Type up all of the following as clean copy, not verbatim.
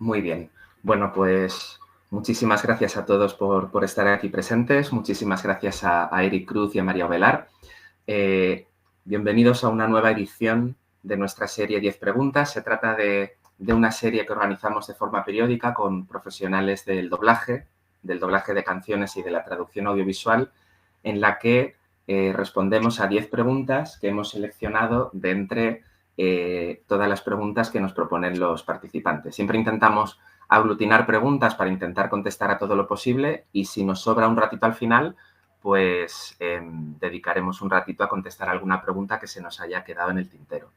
Muy bien. Bueno, pues muchísimas gracias a todos por estar aquí presentes. Muchísimas gracias a Eric Cruz y a María Ovelar. Bienvenidos a una nueva edición de nuestra serie 10 preguntas. Se trata de una serie que organizamos de forma periódica con profesionales del doblaje de canciones y de la traducción audiovisual, en la que respondemos a 10 preguntas que hemos seleccionado de entre todas las preguntas que nos proponen los participantes. Siempre intentamos aglutinar preguntas para intentar contestar a todo lo posible y si nos sobra un ratito al final, pues dedicaremos un ratito a contestar alguna pregunta que se nos haya quedado en el tintero.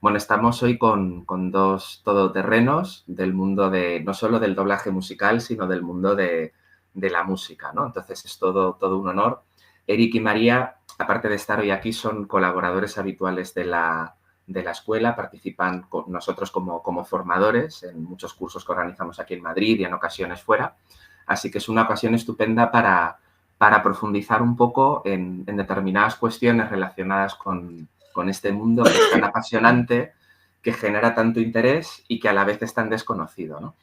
Bueno, estamos hoy con dos todoterrenos del mundo no solo del doblaje musical, sino del mundo de la música, ¿no? Entonces es todo un honor. Eric y María, aparte de estar hoy aquí, son colaboradores habituales de la escuela, participan con nosotros como formadores en muchos cursos que organizamos aquí en Madrid y en ocasiones fuera. Así que es una ocasión estupenda para profundizar un poco en determinadas cuestiones relacionadas con este mundo que es tan apasionante, que genera tanto interés y que a la vez es tan desconocido, ¿no?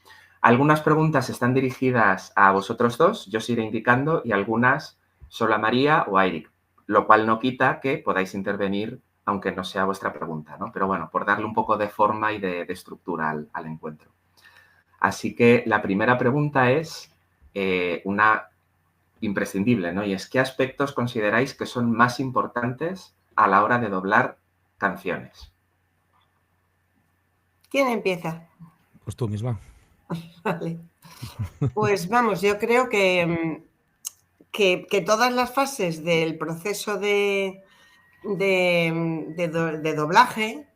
Algunas preguntas están dirigidas a vosotros dos, yo os iré indicando, y algunas solo a María o a Eric, lo cual no quita que podáis intervenir aunque no sea vuestra pregunta, ¿no? Pero bueno, por darle un poco de forma y de estructura al encuentro. Así que la primera pregunta es una imprescindible, ¿no? Y es, ¿qué aspectos consideráis que son más importantes a la hora de doblar canciones? ¿Quién empieza? Pues tú misma. Vale. Pues vamos, yo creo que todas las fases del proceso de doblaje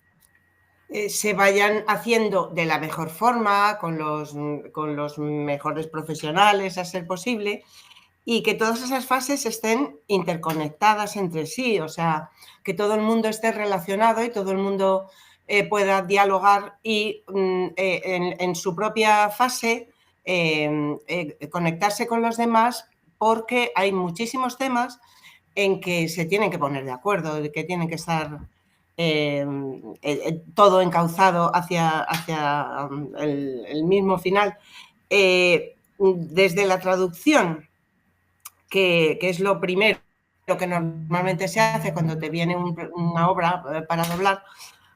se vayan haciendo de la mejor forma, con los mejores profesionales a ser posible, y que todas esas fases estén interconectadas entre sí, o sea, que todo el mundo esté relacionado y todo el mundo pueda dialogar y en su propia fase conectarse con los demás, porque hay muchísimos temas en que se tienen que poner de acuerdo, que tienen que estar todo encauzado hacia el mismo final. Desde la traducción, que es lo primero que normalmente se hace cuando te viene una obra para doblar,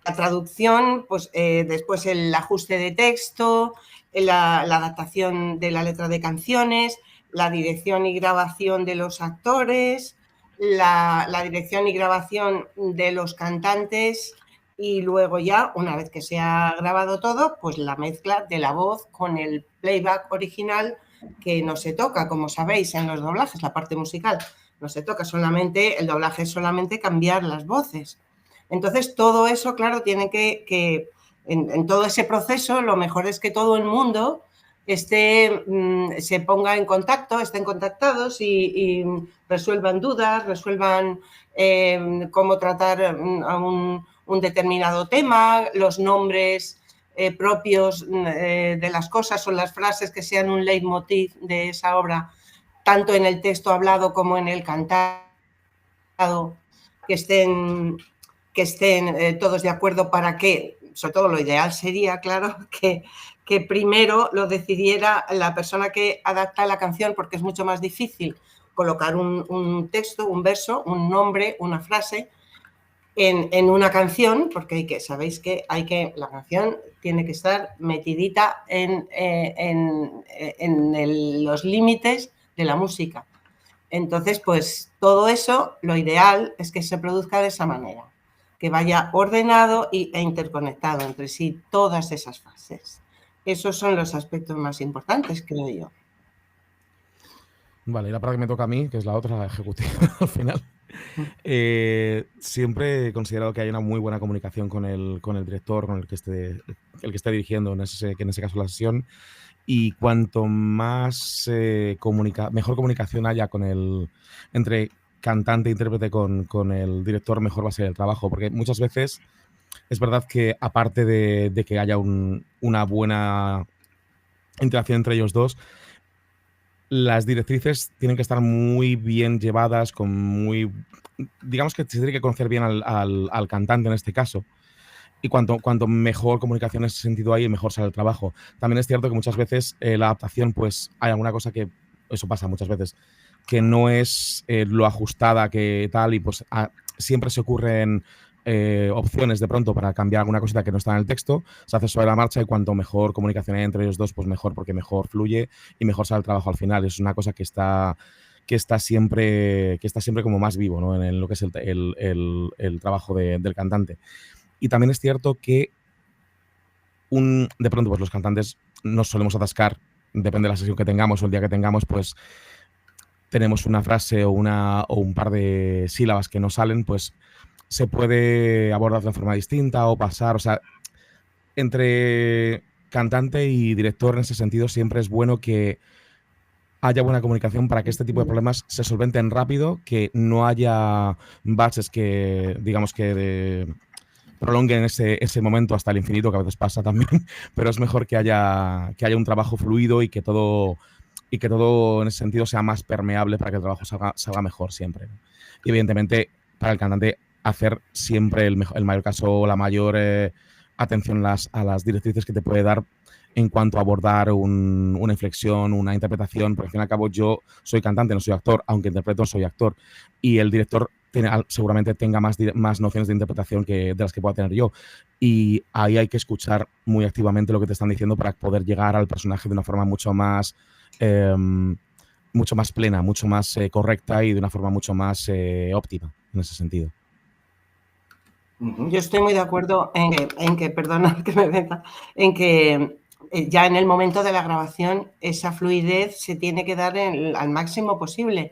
la traducción, pues después el ajuste de texto, la adaptación de la letra de canciones, la dirección y grabación de los actores, la dirección y grabación de los cantantes, y luego ya, una vez que se ha grabado todo, pues la mezcla de la voz con el playback original, que no se toca, como sabéis, en los doblajes, la parte musical no se toca, solamente el doblaje es solamente cambiar las voces. Entonces, todo eso, claro, tiene que en todo ese proceso, lo mejor es que todo el mundo se ponga en contacto, estén contactados y resuelvan dudas, resuelvan cómo tratar a un determinado tema, los nombres propios de las cosas o las frases que sean un leitmotiv de esa obra, tanto en el texto hablado como en el cantado, que estén todos de acuerdo, para que, sobre todo lo ideal sería, claro, que primero lo decidiera la persona que adapta la canción, porque es mucho más difícil colocar un texto, un verso, un nombre, una frase en una canción, porque sabéis que la canción tiene que estar metidita en los límites de la música. Entonces, pues todo eso, lo ideal es que se produzca de esa manera, que vaya ordenado e interconectado entre sí todas esas fases. Esos son los aspectos más importantes, creo yo. Vale, y la parte que me toca a mí, que es la otra, la ejecutiva al final. Siempre he considerado que hay una muy buena comunicación con el director, con el que esté dirigiendo en ese caso la sesión, y cuanto más mejor comunicación haya entre cantante e intérprete con el director, mejor va a ser el trabajo, porque muchas veces es verdad que, aparte de que haya una buena interacción entre ellos dos, las directrices tienen que estar muy bien llevadas, digamos que se tiene que conocer bien al cantante en este caso. Y cuanto mejor comunicación en ese sentido hay, mejor sale el trabajo. También es cierto que muchas veces la adaptación, pues hay alguna cosa que, eso pasa muchas veces, que no es lo ajustada que tal y pues siempre se ocurren opciones de pronto para cambiar alguna cosita que no está en el texto, se hace sobre la marcha y cuanto mejor comunicación hay entre ellos dos, pues mejor, porque mejor fluye y mejor sale el trabajo al final. Es una cosa que está siempre como más vivo, ¿no? En lo que es el trabajo del cantante. Y también es cierto que de pronto pues los cantantes nos solemos atascar, depende de la sesión que tengamos o el día que tengamos, pues tenemos una frase o un par de sílabas que no salen, pues se puede abordar de forma distinta o pasar, o sea, entre cantante y director en ese sentido siempre es bueno que haya buena comunicación para que este tipo de problemas se solventen rápido, que no haya baches que, digamos que prolonguen ese momento hasta el infinito, que a veces pasa también, pero es mejor que haya un trabajo fluido y que todo en ese sentido sea más permeable para que el trabajo salga mejor siempre, ¿no? Y evidentemente, para el cantante, hacer siempre el mayor caso o la mayor atención a las directrices que te puede dar en cuanto a abordar una inflexión, una interpretación, porque al fin y al cabo yo soy cantante, no soy actor, aunque interpreto, soy actor, y el director seguramente tenga más nociones de interpretación de las que pueda tener yo. Y ahí hay que escuchar muy activamente lo que te están diciendo para poder llegar al personaje de una forma mucho más plena, mucho más correcta y de una forma mucho más óptima en ese sentido. Yo estoy muy de acuerdo en que perdona que me meta, en que ya en el momento de la grabación esa fluidez se tiene que dar al máximo posible,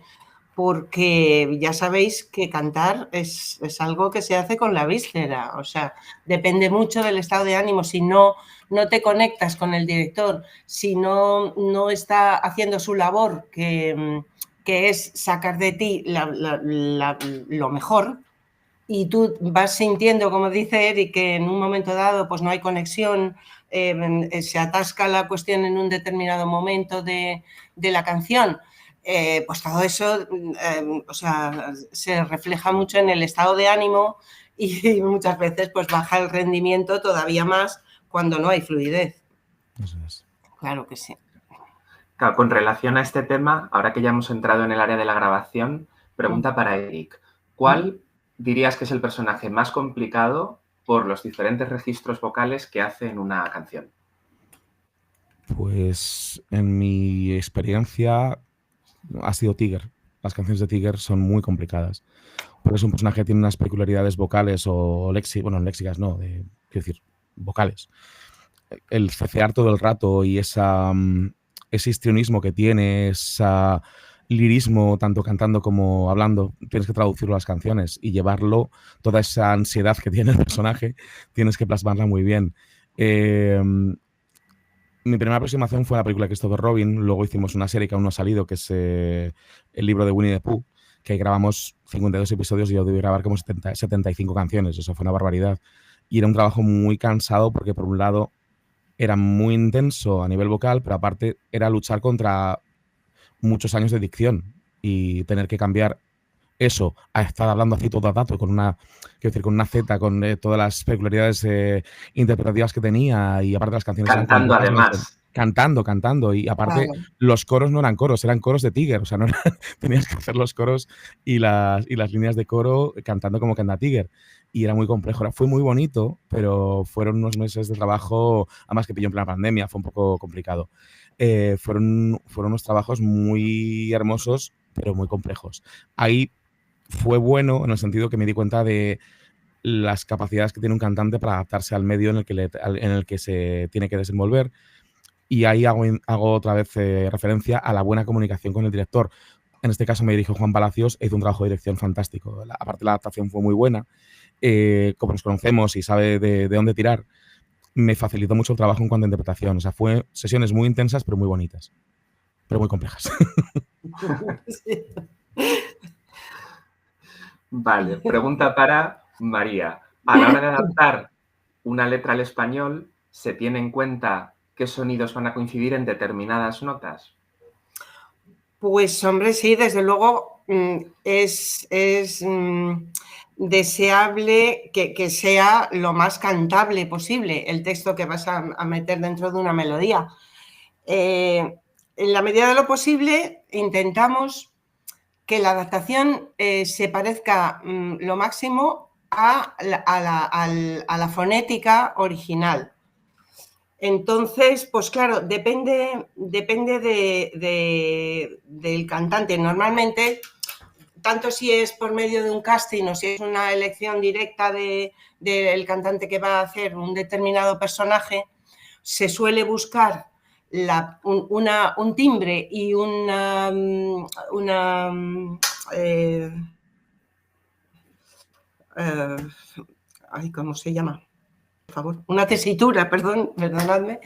porque ya sabéis que cantar es algo que se hace con la víscera, o sea, depende mucho del estado de ánimo. Si no te conectas con el director, si no está haciendo su labor, que es sacar de ti lo mejor, y tú vas sintiendo, como dice Eric, que en un momento dado pues no hay conexión, se atasca la cuestión en un determinado momento de la canción, pues todo eso o sea, se refleja mucho en el estado de ánimo y muchas veces pues baja el rendimiento todavía más cuando no hay fluidez. Eso es. Claro que sí. Claro, con relación a este tema, ahora que ya hemos entrado en el área de la grabación, pregunta para Eric. ¿Cuál dirías que es el personaje más complicado por los diferentes registros vocales que hace en una canción? Pues en mi experiencia ha sido Tiger. Las canciones de Tiger son muy complicadas. Porque es un personaje que tiene unas peculiaridades vocales o léxicas no, quiero decir, vocales. El cecear todo el rato y ese histrionismo que tiene, ese lirismo, tanto cantando como hablando, tienes que traducirlo a las canciones y llevarlo, toda esa ansiedad que tiene el personaje, tienes que plasmarla muy bien. Mi primera aproximación fue la película de Christopher Robin, luego hicimos una serie que aún no ha salido, que es el libro de Winnie the Pooh, que grabamos 52 episodios y yo debí grabar como 75 canciones, eso fue una barbaridad. Y era un trabajo muy cansado porque por un lado era muy intenso a nivel vocal, pero aparte era luchar contra muchos años de dicción y tener que cambiar eso a estar hablando así todo el rato con una Z, con todas las peculiaridades interpretativas que tenía y aparte las canciones cantando eran además. Cantando y aparte los coros no eran coros, eran coros de Tiger, o sea, tenías que hacer los coros y las líneas de coro cantando como canta Tiger y era muy complejo, fue muy bonito, pero fueron unos meses de trabajo, además que pilló en plena pandemia, fue un poco complicado. Fueron unos trabajos muy hermosos, pero muy complejos. Ahí fue bueno en el sentido que me di cuenta de las capacidades que tiene un cantante para adaptarse al medio en el que se tiene que desenvolver. Y ahí hago otra vez referencia a la buena comunicación con el director. En este caso me dirigió Juan Palacios e hizo un trabajo de dirección fantástico. Aparte la adaptación fue muy buena. Como nos conocemos y sabe de dónde tirar, me facilitó mucho el trabajo en cuanto a interpretación. O sea, fue sesiones muy intensas, pero muy bonitas. Pero muy complejas. Sí. Vale, pregunta para María. A la hora de adaptar una letra al español, ¿se tiene en cuenta qué sonidos van a coincidir en determinadas notas? Pues hombre, sí, desde luego es deseable que sea lo más cantable posible el texto que vas a meter dentro de una melodía. En la medida de lo posible intentamos que la adaptación se parezca lo máximo a la fonética original. Entonces, pues claro, depende del cantante. Normalmente, tanto si es por medio de un casting o si es una elección directa del cantante que va a hacer un determinado personaje, se suele buscar un timbre y ¿cómo se llama? Por favor, una tesitura, perdonadme.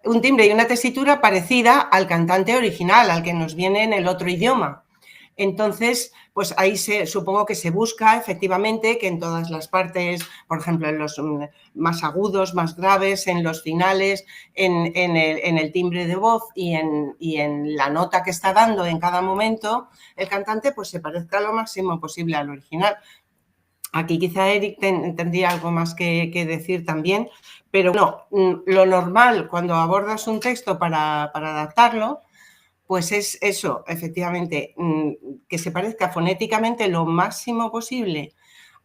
Un timbre y una tesitura parecida al cantante original, al que nos viene en el otro idioma. Entonces, pues ahí supongo que se busca efectivamente que en todas las partes, por ejemplo, en los más agudos, más graves, en los finales, en el timbre de voz y en la nota que está dando en cada momento, el cantante pues se parezca lo máximo posible al original. Aquí quizá Eric tendría algo más que decir también, pero no, lo normal cuando abordas un texto para adaptarlo, pues es eso, efectivamente, que se parezca fonéticamente lo máximo posible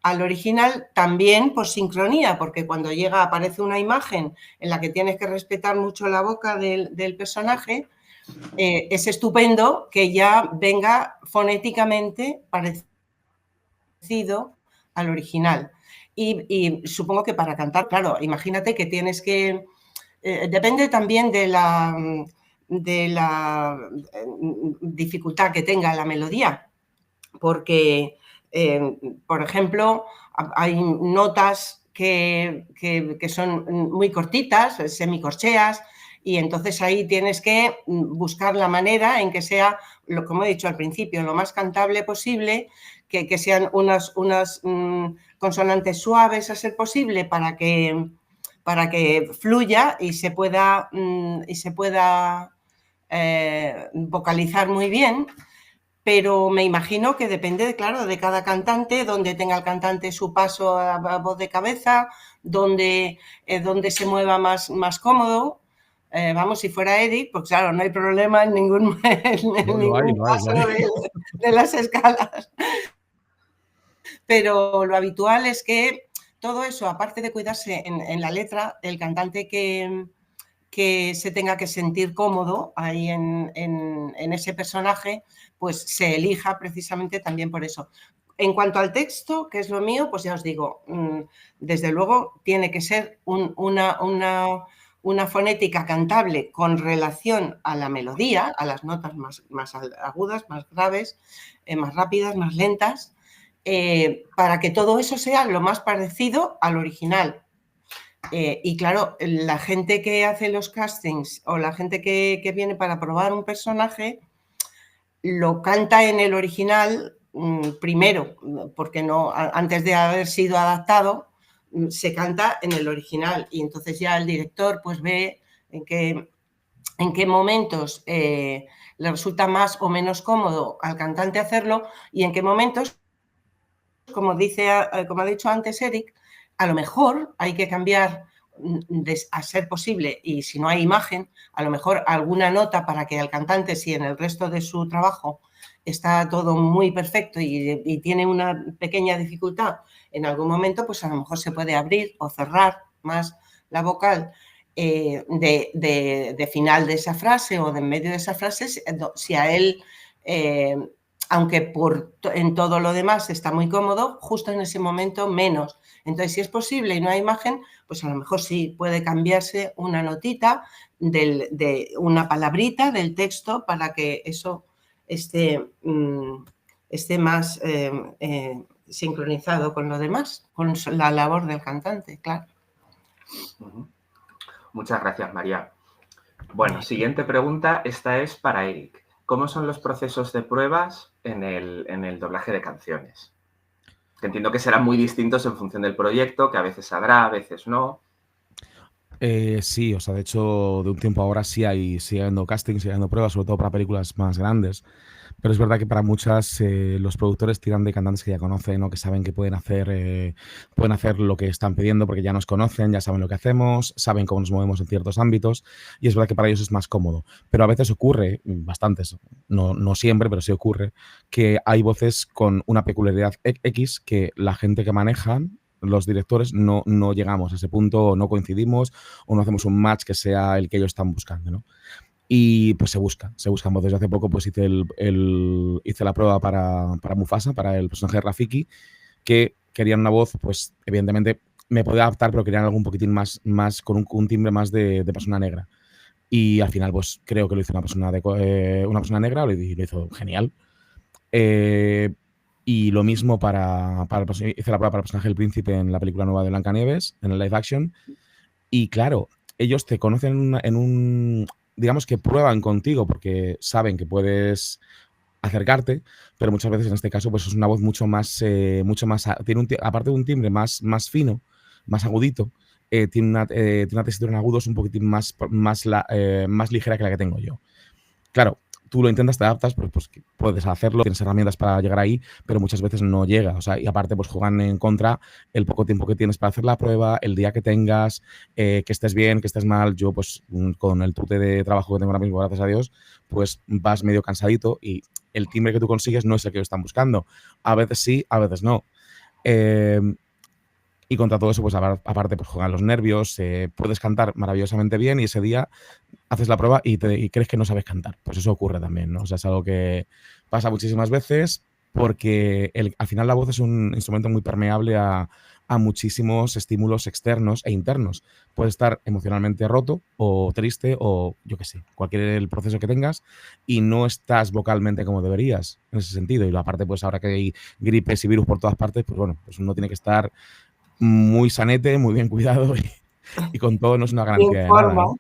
al original, también por sincronía, porque cuando aparece una imagen en la que tienes que respetar mucho la boca del personaje, es estupendo que ya venga fonéticamente parecido al original. Y supongo que para cantar, claro, imagínate que tienes que... depende también de la dificultad que tenga la melodía, porque, por ejemplo, hay notas que son muy cortitas, semicorcheas, y entonces ahí tienes que buscar la manera en que sea, como he dicho al principio, lo más cantable posible, que sean unas consonantes suaves a ser posible para que fluya y se pueda vocalizar muy bien, pero me imagino que depende, claro, de cada cantante, donde tenga el cantante su paso a voz de cabeza, donde se mueva más cómodo. Vamos, si fuera Eric, pues claro, no hay problema en ningún paso de las escalas. Pero lo habitual es que todo eso, aparte de cuidarse en la letra, el cantante que se tenga que sentir cómodo ahí en ese personaje, pues se elija precisamente también por eso. En cuanto al texto, que es lo mío, pues ya os digo, desde luego tiene que ser una fonética cantable con relación a la melodía, a las notas más agudas, más graves, más rápidas, más lentas, para que todo eso sea lo más parecido al original. Y claro, la gente que hace los castings o la gente que viene para probar un personaje lo canta en el original primero, porque no, antes de haber sido adaptado, se canta en el original y entonces ya el director pues ve en qué momentos le resulta más o menos cómodo al cantante hacerlo y en qué momentos, como ha dicho antes Eric, a lo mejor hay que cambiar, a ser posible, y si no hay imagen, a lo mejor alguna nota para que al cantante, si en el resto de su trabajo está todo muy perfecto y tiene una pequeña dificultad, en algún momento, pues a lo mejor se puede abrir o cerrar más la vocal de final de esa frase o de en medio de esa frase, si a él... aunque en todo lo demás está muy cómodo, justo en ese momento menos. Entonces, si es posible y no hay imagen, pues a lo mejor sí puede cambiarse una notita de una palabrita del texto para que eso esté más sincronizado con lo demás, con la labor del cantante, claro. Muchas gracias, María. Bueno, siguiente pregunta, esta es para Eric. ¿Cómo son los procesos de pruebas en el doblaje de canciones? Que entiendo que serán muy distintos en función del proyecto, que a veces habrá, a veces no. Sí, o sea, de hecho, de un tiempo ahora sí hay habiendo castings, sí habiendo pruebas, sobre todo para películas más grandes. Pero es verdad que para muchas los productores tiran de cantantes que ya conocen o que saben que pueden hacer lo que están pidiendo porque ya nos conocen, ya saben lo que hacemos, saben cómo nos movemos en ciertos ámbitos y es verdad que para ellos es más cómodo. Pero a veces ocurre, bastantes, no siempre, pero sí ocurre, que hay voces con una peculiaridad X que la gente que manejan, los directores, no llegamos a ese punto, o no coincidimos o no hacemos un match que sea el que ellos están buscando, ¿no? Y pues se buscan voces. Hace poco pues hice la prueba para Mufasa, para el personaje de Rafiki, que querían una voz, pues evidentemente me podía adaptar, pero querían algo un poquitín más con un timbre más de persona negra. Y al final pues creo que lo hizo una persona negra, lo hizo genial. Y lo mismo hice la prueba para el personaje del príncipe en la película nueva de Blancanieves, en el live action. Y claro, ellos te conocen digamos que prueban contigo porque saben que puedes acercarte, pero muchas veces en este caso pues es una voz mucho más tiene aparte de un timbre más fino, más agudito, tiene una tesitura en agudos un poquitín más ligera que la que tengo yo. Claro, tú lo intentas, te adaptas, pues puedes hacerlo, tienes herramientas para llegar ahí, pero muchas veces no llega. O sea, y aparte, pues juegan en contra el poco tiempo que tienes para hacer la prueba, el día que tengas, que estés bien, que estés mal. Yo, pues, con el tute de trabajo que tengo ahora mismo, gracias a Dios, pues vas medio cansadito y el timbre que tú consigues no es el que ellos están buscando. A veces sí, a veces no. Y contra todo eso, pues aparte, pues juegan los nervios, puedes cantar maravillosamente bien y ese día haces la prueba y crees que no sabes cantar. Pues eso ocurre también, ¿no? O sea, es algo que pasa muchísimas veces porque al final la voz es un instrumento muy permeable a muchísimos estímulos externos e internos. Puedes estar emocionalmente roto o triste o yo qué sé, cualquier el proceso que tengas y no estás vocalmente como deberías en ese sentido. Y aparte, pues ahora que hay gripes y virus por todas partes, pues bueno, pues uno tiene que estar muy sanete, muy bien cuidado y con todo no es una garantía de nada, ¿no?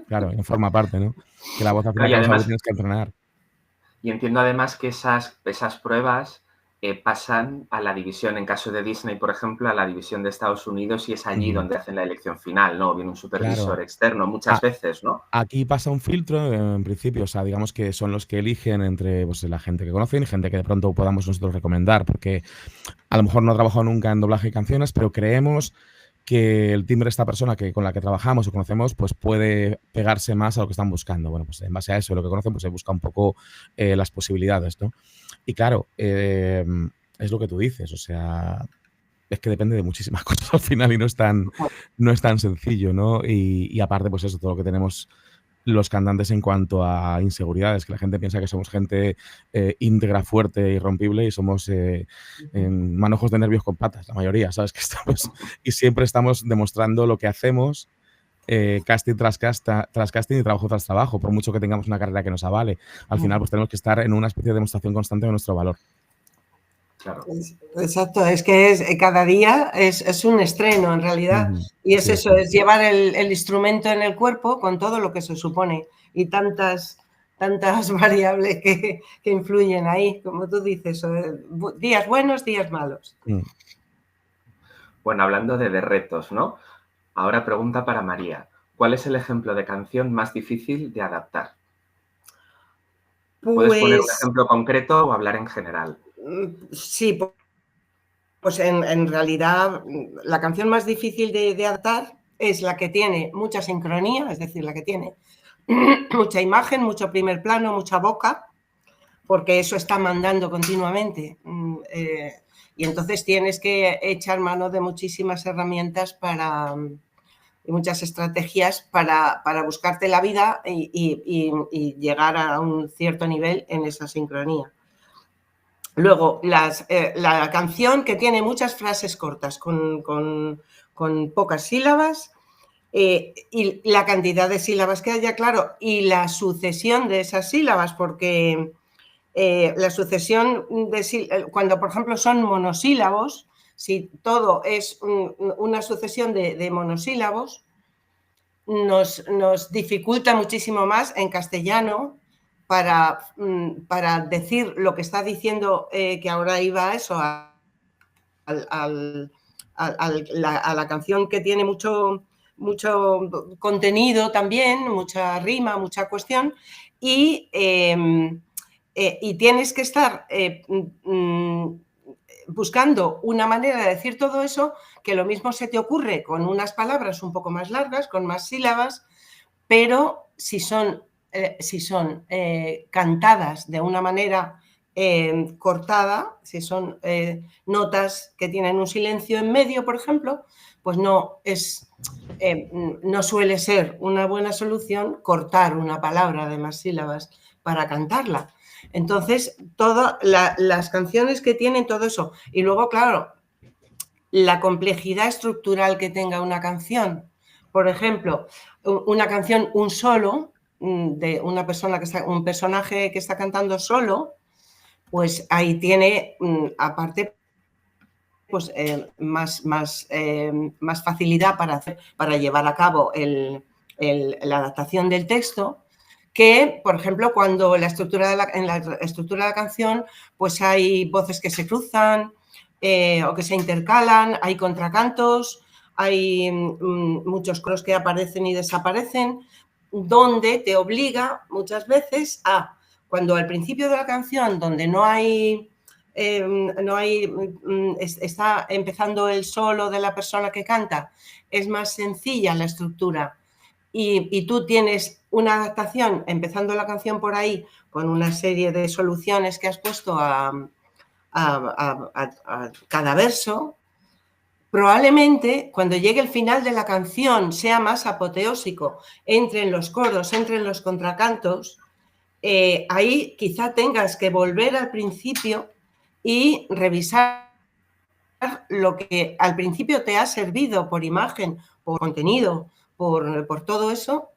Claro, en forma parte, ¿no? Que la voz al final Claro, y además, tienes que entrenar. Y entiendo además que esas pruebas pasan a la división, en caso de Disney, por ejemplo, a la división de Estados Unidos y es allí donde hacen la elección final, ¿no? Viene un supervisor externo muchas veces, ¿no? Aquí pasa un filtro en principio, o sea, digamos que son los que eligen entre pues, la gente que conocen y gente que de pronto podamos nosotros recomendar, porque a lo mejor no ha trabajado nunca en doblaje de canciones, pero creemos que el timbre de esta persona con la que trabajamos o conocemos, pues puede pegarse más a lo que están buscando. Bueno, pues en base a eso, lo que conocen, pues se busca un poco las posibilidades, ¿no? Y claro, es lo que tú dices, o sea, es que depende de muchísimas cosas al final y no es tan sencillo, ¿no? Y aparte, pues eso, todo lo que tenemos los cantantes en cuanto a inseguridades, que la gente piensa que somos gente íntegra, fuerte, irrompible y somos manojos de nervios con patas, la mayoría, ¿sabes? Que estamos y siempre estamos demostrando lo que hacemos, casting tras casting y trabajo tras trabajo, por mucho que tengamos una carrera que nos avale. Al final, pues tenemos que estar en una especie de demostración constante de nuestro valor. Claro. Exacto, es que cada día es un estreno en realidad y es eso, es llevar el instrumento en el cuerpo con todo lo que se supone y tantas variables que influyen ahí, como tú dices, días buenos, días malos. Bueno, hablando de retos, ¿no? Ahora pregunta para María. ¿Cuál es el ejemplo de canción más difícil de adaptar? ¿Puedes poner un ejemplo concreto o hablar en general? Sí, pues en realidad la canción más difícil de adaptar es la que tiene mucha sincronía, es decir, la que tiene mucha imagen, mucho primer plano, mucha boca, porque eso está mandando continuamente. Y entonces tienes que echar mano de muchísimas herramientas y muchas estrategias para buscarte la vida y llegar a un cierto nivel en esa sincronía. Luego, la canción que tiene muchas frases cortas con pocas sílabas y la cantidad de sílabas que haya, claro, y la sucesión de esas sílabas, porque la sucesión cuando, por ejemplo, son monosílabos, si todo es una sucesión de monosílabos, nos dificulta muchísimo más en castellano para decir lo que está diciendo, que ahora iba a eso, a la canción que tiene mucho contenido también, mucha rima, mucha cuestión, y y tienes que estar buscando una manera de decir todo eso, que lo mismo se te ocurre con unas palabras un poco más largas, con más sílabas, pero si son cantadas de una manera cortada, si son notas que tienen un silencio en medio, por ejemplo, pues no suele ser una buena solución cortar una palabra de más sílabas para cantarla. Entonces, todas las canciones que tienen todo eso. Y luego, claro, la complejidad estructural que tenga una canción. Por ejemplo, una canción, un solo, de una persona un personaje que está cantando solo, pues ahí tiene, aparte, pues más facilidad para llevar a cabo la adaptación del texto, que, por ejemplo, cuando en la estructura de la canción, pues hay voces que se cruzan o que se intercalan, hay contracantos, hay muchos coros que aparecen y desaparecen, donde te obliga muchas veces a, cuando al principio de la canción, donde está empezando el solo de la persona que canta, es más sencilla la estructura y tú tienes una adaptación empezando la canción por ahí con una serie de soluciones que has puesto a cada verso, probablemente cuando llegue el final de la canción sea más apoteósico, entre en los coros, entre en los contracantos, ahí quizá tengas que volver al principio y revisar lo que al principio te ha servido por imagen, por contenido, por todo eso,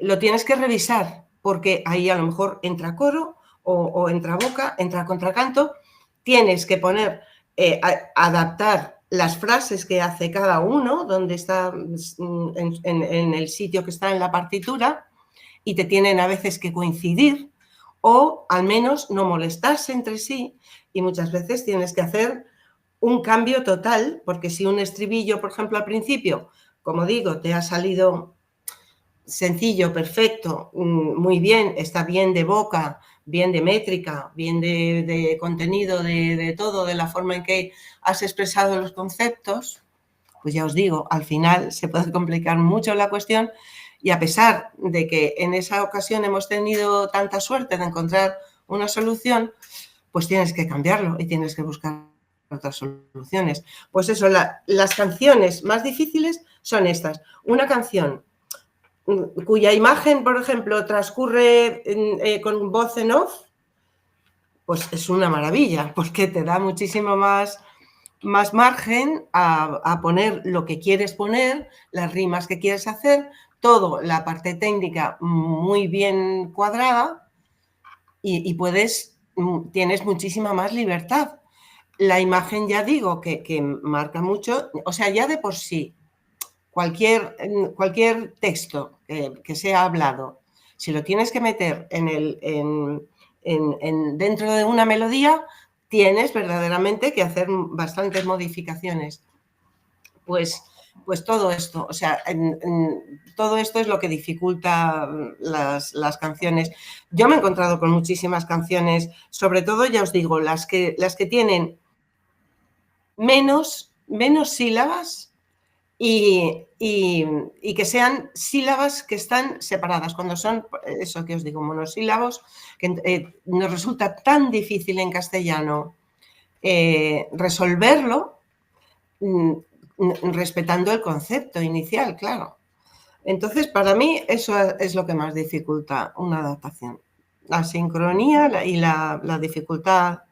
lo tienes que revisar, porque ahí a lo mejor entra coro o entra boca, entra contracanto, tienes que adaptar las frases que hace cada uno, donde está en el sitio que está en la partitura, y te tienen a veces que coincidir o al menos no molestarse entre sí, y muchas veces tienes que hacer un cambio total, porque si un estribillo, por ejemplo, al principio, como digo, te ha salido sencillo, perfecto, muy bien, está bien de boca, bien de métrica, bien de contenido, de todo, de la forma en que has expresado los conceptos, pues ya os digo, al final se puede complicar mucho la cuestión, y a pesar de que en esa ocasión hemos tenido tanta suerte de encontrar una solución, pues tienes que cambiarlo y tienes que buscar otras soluciones. Pues eso, las canciones más difíciles son estas. Una canción cuya imagen, por ejemplo, transcurre con voz en off, pues es una maravilla, porque te da muchísimo más margen a poner lo que quieres poner, las rimas que quieres hacer, todo, la parte técnica muy bien cuadrada, y tienes muchísima más libertad. La imagen, ya digo, que marca mucho, o sea, ya de por sí, cualquier texto que sea hablado, si lo tienes que meter dentro de una melodía, tienes verdaderamente que hacer bastantes modificaciones. Pues todo esto, o sea, todo esto es lo que dificulta las canciones. Yo me he encontrado con muchísimas canciones, sobre todo, ya os digo, las que tienen menos sílabas y que sean sílabas que están separadas. Cuando son, eso que os digo, monosílabos, que nos resulta tan difícil en castellano resolverlo, respetando el concepto inicial, claro. Entonces, para mí, eso es lo que más dificulta una adaptación. La sincronía y la dificultad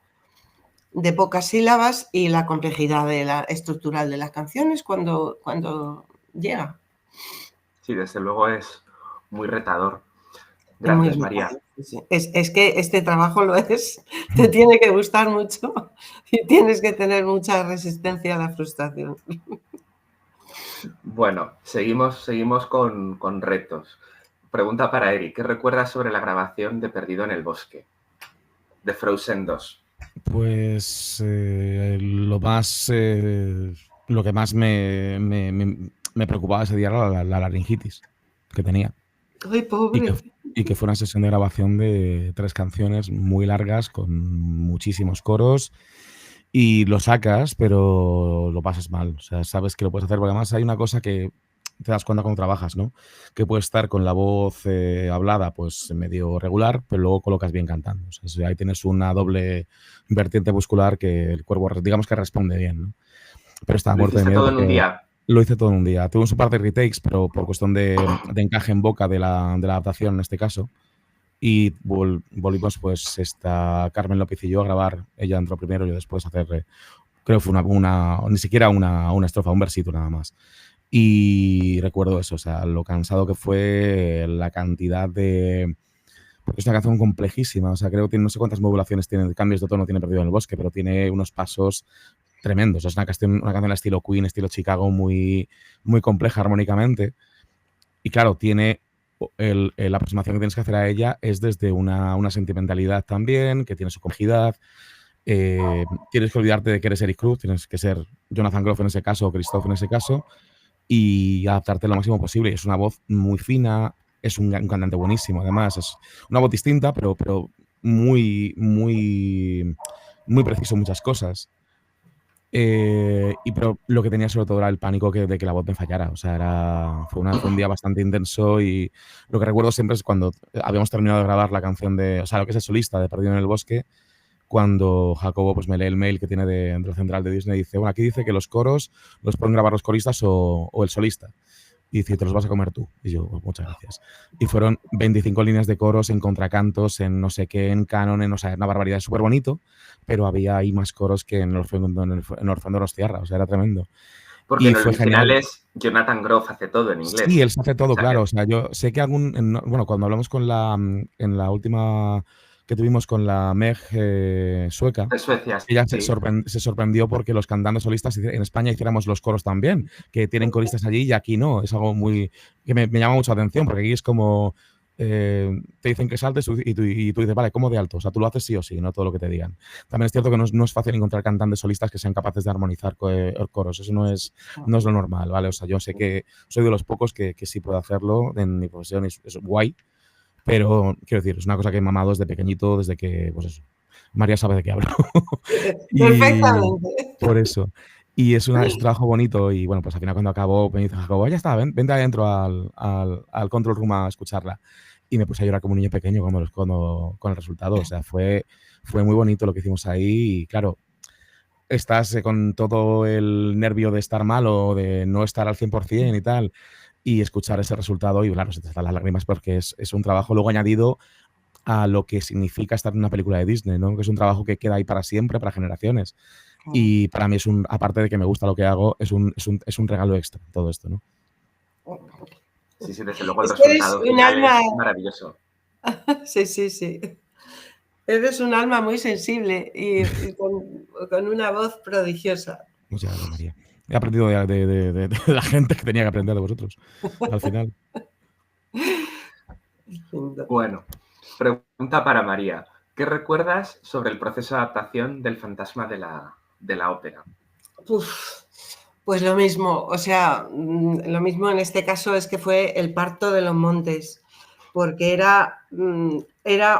de pocas sílabas y la complejidad estructural de las canciones cuando llega. Sí, desde luego es muy retador. Gracias, María. Sí. Es que este trabajo lo es, te tiene que gustar mucho y tienes que tener mucha resistencia a la frustración. Bueno, seguimos con retos. Pregunta para Eric, ¿qué recuerdas sobre la grabación de Perdido en el Bosque, de Frozen 2? Pues lo que más me preocupaba ese día era la laringitis que tenía. Ay, pobre. Y que fue una sesión de grabación de 3 canciones muy largas con muchísimos coros y lo sacas, pero lo pasas mal. O sea, sabes que lo puedes hacer, porque además hay una cosa que te das cuenta cuando trabajas, ¿no? Que puedes estar con la voz hablada pues medio regular, pero luego colocas bien cantando. O sea, ahí tienes una doble vertiente muscular que el cuerpo, digamos que responde bien, ¿no? Pero estaba ¿Lo muerto de hiciste miedo todo en un porque día? lo hice todo en un día. Tuve un par de retakes, pero por cuestión de encaje en boca de la adaptación en este caso. Y volvimos, pues, Carmen López y yo a grabar. Ella entró primero y yo después a hacer, creo que fue ni siquiera una estrofa, un versito nada más. Y recuerdo eso, o sea, lo cansado que fue, la cantidad de... Porque es una canción complejísima, o sea, creo que no sé cuántas modulaciones tiene, cambios de tono tiene Perdido en el Bosque, pero tiene unos pasos tremendos. Es una canción estilo Queen, estilo Chicago, muy, muy compleja armónicamente. Y claro, tiene la aproximación que tienes que hacer a ella es desde una sentimentalidad también, que tiene su complejidad. Tienes que olvidarte de que eres Eric Cruz, tienes que ser Jonathan Groff en ese caso o Christoph en ese caso y adaptarte lo máximo posible. Es una voz muy fina, es un cantante buenísimo, además es una voz distinta, pero muy, muy, muy preciso en muchas cosas. Pero lo que tenía sobre todo era el pánico de que la voz me fallara. O sea, fue un día bastante intenso y lo que recuerdo siempre es cuando habíamos terminado de grabar la canción o sea, lo que es el solista de Perdido en el Bosque, cuando Jacobo pues me lee el mail que tiene del central de Disney y dice, bueno, aquí dice que los coros los pueden grabar los coristas o el solista. Y dice, te los vas a comer tú. Y yo, pues, muchas gracias. Y fueron 25 líneas de coros en contracantos, en no sé qué, en canon, o sea, una barbaridad, súper bonito, pero había ahí más coros que en Orfendo de los Tierra, o sea, era tremendo. Porque Y en el fue original genial. es Jonathan Groff hace todo en inglés. Sí, él se hace todo, O sea, claro. O sea, yo sé que bueno, cuando hablamos en la última que tuvimos con la Meg sueca, de Suecia, ella sí. se sorprendió porque los cantantes solistas en España hiciéramos los coros también, que tienen coristas allí y aquí no. Es algo que me llama mucho la atención, porque aquí es como te dicen que saltes y tú dices, vale, ¿cómo de alto? O sea, tú lo haces sí o sí, no todo lo que te digan. También es cierto que no es fácil encontrar cantantes solistas que sean capaces de armonizar coros. Eso no es lo normal, ¿vale? O sea, yo sé que soy de los pocos que sí puedo hacerlo en mi profesión, es guay, pero quiero decir, es una cosa que he mamado desde pequeñito, desde que, pues eso, María sabe de qué hablo. Y Perfectamente. por eso. Y es un trabajo bonito y bueno, pues al final cuando acabó me dice Jacobo, ya está, vente adentro al control room a escucharla. Y me puse a llorar como un niño pequeño con el resultado. O sea, fue muy bonito lo que hicimos ahí y claro, estás con todo el nervio de estar mal o de no estar al 100% y tal, y escuchar ese resultado y claro, se te salen las lágrimas porque es un trabajo luego añadido a lo que significa estar en una película de Disney, ¿no? Que es un trabajo que queda ahí para siempre, para generaciones. Y para mí aparte de que me gusta lo que hago, es un regalo extra todo esto, ¿no? Sí, desde luego el Es que eres resultado un final alma. es maravilloso. Sí. Eres un alma muy sensible y con una voz prodigiosa. Muchas gracias, María. He aprendido de la gente que tenía que aprender de vosotros, al final. Bueno, pregunta para María. ¿Qué recuerdas sobre el proceso de adaptación del Fantasma de la ópera? Pues lo mismo, o sea, lo mismo en este caso es que fue el parto de los montes, porque era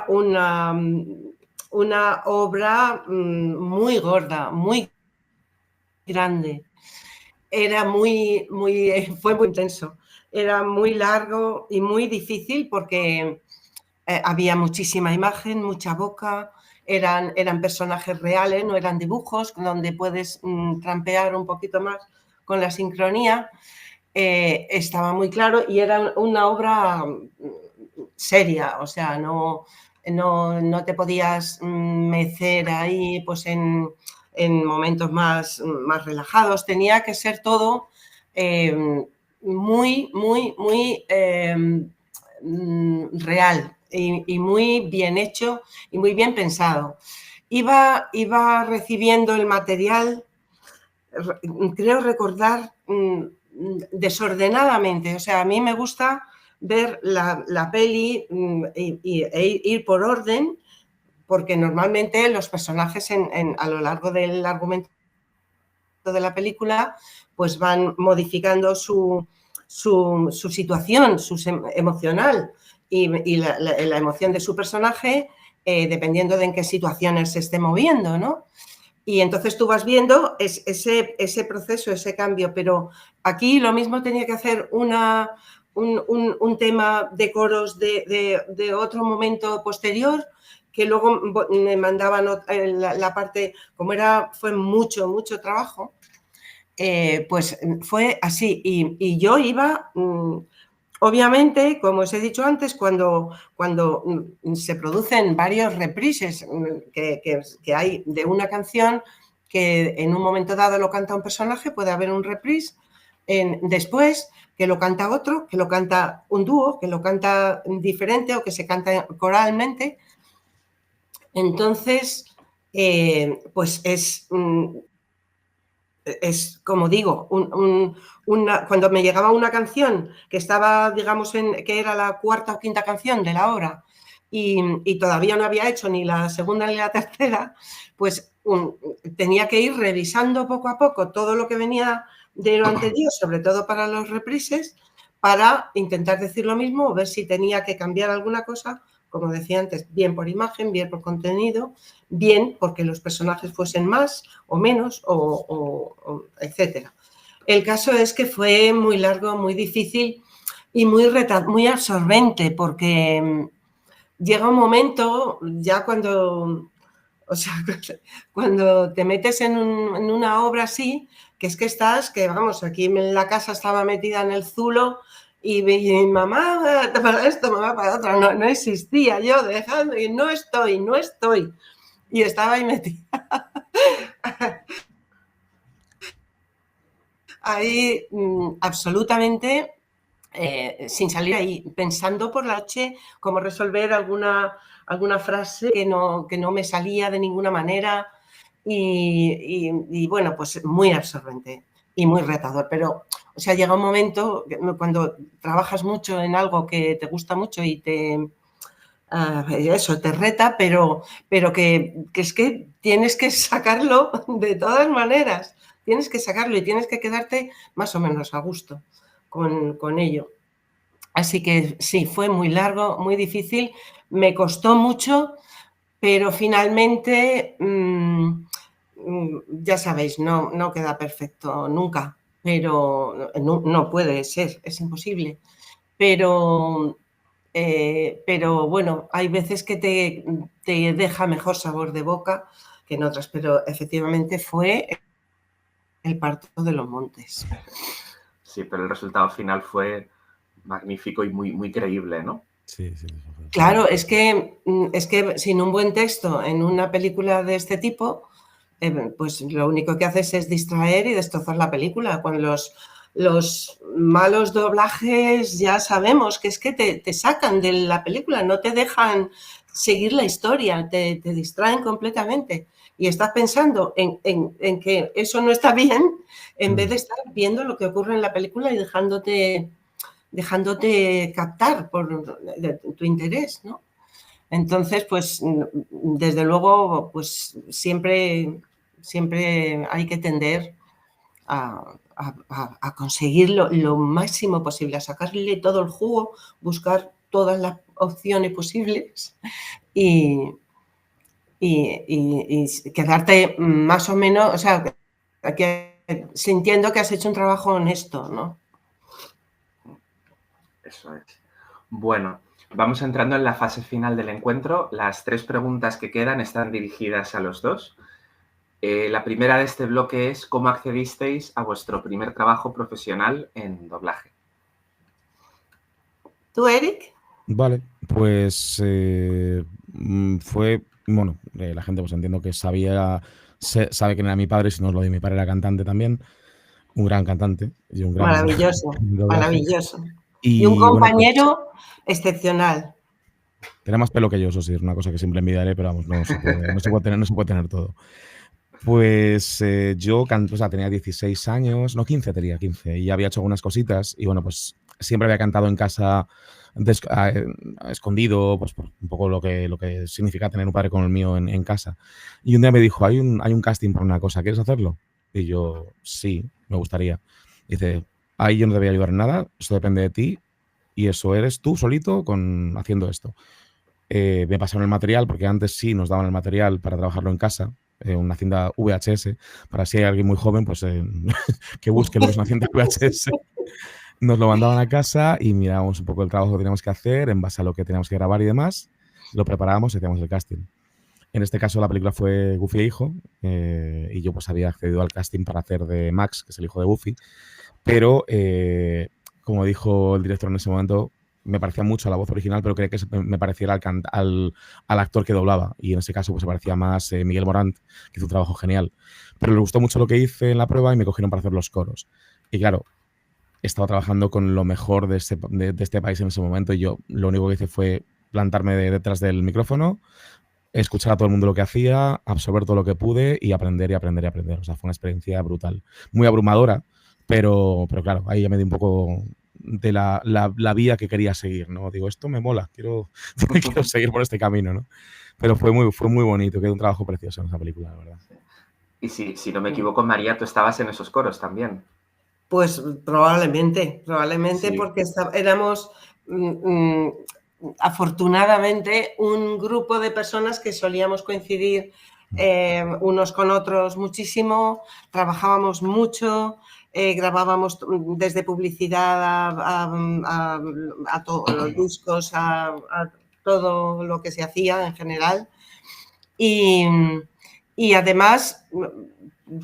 una obra muy gorda, muy grande. Fue muy intenso. Era muy largo y muy difícil porque había muchísima imagen, mucha boca, eran personajes reales, no eran dibujos, donde puedes trampear un poquito más con la sincronía. Estaba muy claro y era una obra seria, o sea, no te podías mecer ahí pues en momentos más relajados, tenía que ser todo muy real y muy bien hecho y muy bien pensado. Iba recibiendo el material, creo recordar, desordenadamente. O sea, a mí me gusta ver la peli e ir por orden, porque normalmente los personajes a lo largo del argumento de la película pues van modificando su su situación emocional y la emoción de su personaje, dependiendo de en qué situaciones se esté moviendo, ¿no? Y entonces tú vas viendo ese proceso, ese cambio, pero aquí lo mismo tenía que hacer un tema de coros de otro momento posterior, que luego me mandaban la parte, como fue mucho trabajo, pues fue así. Y yo iba, obviamente, como os he dicho antes, cuando se producen varios reprises que hay de una canción que en un momento dado lo canta un personaje, puede haber un reprise después que lo canta otro, que lo canta un dúo, que lo canta diferente o que se canta coralmente. Entonces, pues es como digo, cuando me llegaba una canción que estaba, digamos, que era la cuarta o quinta canción de la obra y todavía no había hecho ni la segunda ni la tercera, pues tenía que ir revisando poco a poco todo lo que venía de lo anterior, sobre todo para los reprises, para intentar decir lo mismo o ver si tenía que cambiar alguna cosa, como decía antes, bien por imagen, bien por contenido, bien porque los personajes fuesen más o menos, etcétera. El caso es que fue muy largo, muy difícil y muy absorbente, porque llega un momento, ya cuando te metes en una obra así, que es que estás, que vamos, aquí en la casa estaba metida en el zulo y mamá para esto, mamá para otro, no existía, yo dejando y no estoy. Y estaba ahí metida. Ahí absolutamente sin salir ahí, pensando por la noche cómo resolver alguna frase que no me salía de ninguna manera y bueno, pues muy absorbente y muy retador. Pero, o sea, llega un momento cuando trabajas mucho en algo que te gusta mucho y eso te reta, pero que es que tienes que sacarlo de todas maneras. Tienes que sacarlo y tienes que quedarte más o menos a gusto con ello. Así que sí, fue muy largo, muy difícil, me costó mucho, pero finalmente, ya sabéis, no queda perfecto nunca, pero no puede ser, es imposible. Pero bueno, hay veces que te deja mejor sabor de boca que en otras, pero efectivamente fue el parto de los montes. Sí, pero el resultado final fue magnífico y muy creíble, ¿no? Sí. Claro, es que sin un buen texto en una película de este tipo, pues lo único que haces es distraer y destrozar la película. Con los malos doblajes ya sabemos que es que te sacan de la película, no te dejan seguir la historia, te distraen completamente. Y estás pensando en que eso no está bien, en vez de estar viendo lo que ocurre en la película y dejándote captar por tu interés, ¿no? Entonces, pues, desde luego, pues siempre hay que tender a conseguir lo máximo posible, a sacarle todo el jugo, buscar todas las opciones posibles y quedarte más o menos, o sea, sintiendo que has hecho un trabajo honesto, ¿no? Eso es. Bueno, vamos entrando en la fase final del encuentro. Las 3 preguntas que quedan están dirigidas a los dos. La primera de este bloque es ¿cómo accedisteis a vuestro primer trabajo profesional en doblaje? ¿Tú, Eric? Vale, pues fue, bueno, la gente pues entiendo que sabe quién era mi padre, si no os lo digo, mi padre era cantante también, un gran cantante y un gran maravilloso, maravilloso. Y un compañero bueno, pues, excepcional. Tenía más pelo que yo, eso sí, es una cosa que siempre envidiaré, pero vamos, no se puede tener todo. Pues yo tenía 16 años, no 15 tenía, 15, y había hecho algunas cositas y bueno, pues siempre había cantado en casa escondido, pues un poco lo que significa tener un padre como el mío en casa. Y un día me dijo, hay un casting por una cosa, ¿quieres hacerlo? Y yo, sí, me gustaría. Y dice, ahí yo no te voy a ayudar en nada, esto depende de ti y eso eres tú solito haciendo esto. Me pasaron el material, porque antes sí nos daban el material para trabajarlo en casa, una cinta VHS, para si hay alguien muy joven, pues que busque lo que es una cinta VHS. Nos lo mandaban a casa y mirábamos un poco el trabajo que teníamos que hacer en base a lo que teníamos que grabar y demás, lo preparábamos y hacíamos el casting. En este caso la película fue Goofy e Hijo, y yo pues había accedido al casting para hacer de Max, que es el hijo de Goofy, pero como dijo el director en ese momento, me parecía mucho a la voz original, pero quería que me pareciera al actor que doblaba, y en ese caso pues se parecía más Miguel Morant, que hizo un trabajo genial. Pero le gustó mucho lo que hice en la prueba y me cogieron para hacer los coros. Y claro, estaba trabajando con lo mejor de este país en ese momento, y yo lo único que hice fue plantarme detrás del micrófono, escuchar a todo el mundo lo que hacía, absorber todo lo que pude y aprender y aprender y aprender. O sea, fue una experiencia brutal. Muy abrumadora, pero claro, ahí ya me di un poco de la vía que quería seguir, ¿no? Digo, esto me mola, quiero seguir por este camino, ¿no? Pero fue muy bonito, quedó un trabajo precioso en esa película, la verdad. Y si no me equivoco, María, tú estabas en esos coros también. Pues probablemente, Sí. porque éramos afortunadamente un grupo de personas que solíamos coincidir unos con otros muchísimo, trabajábamos mucho, grabábamos desde publicidad a todos los discos, a todo lo que se hacía en general. Y además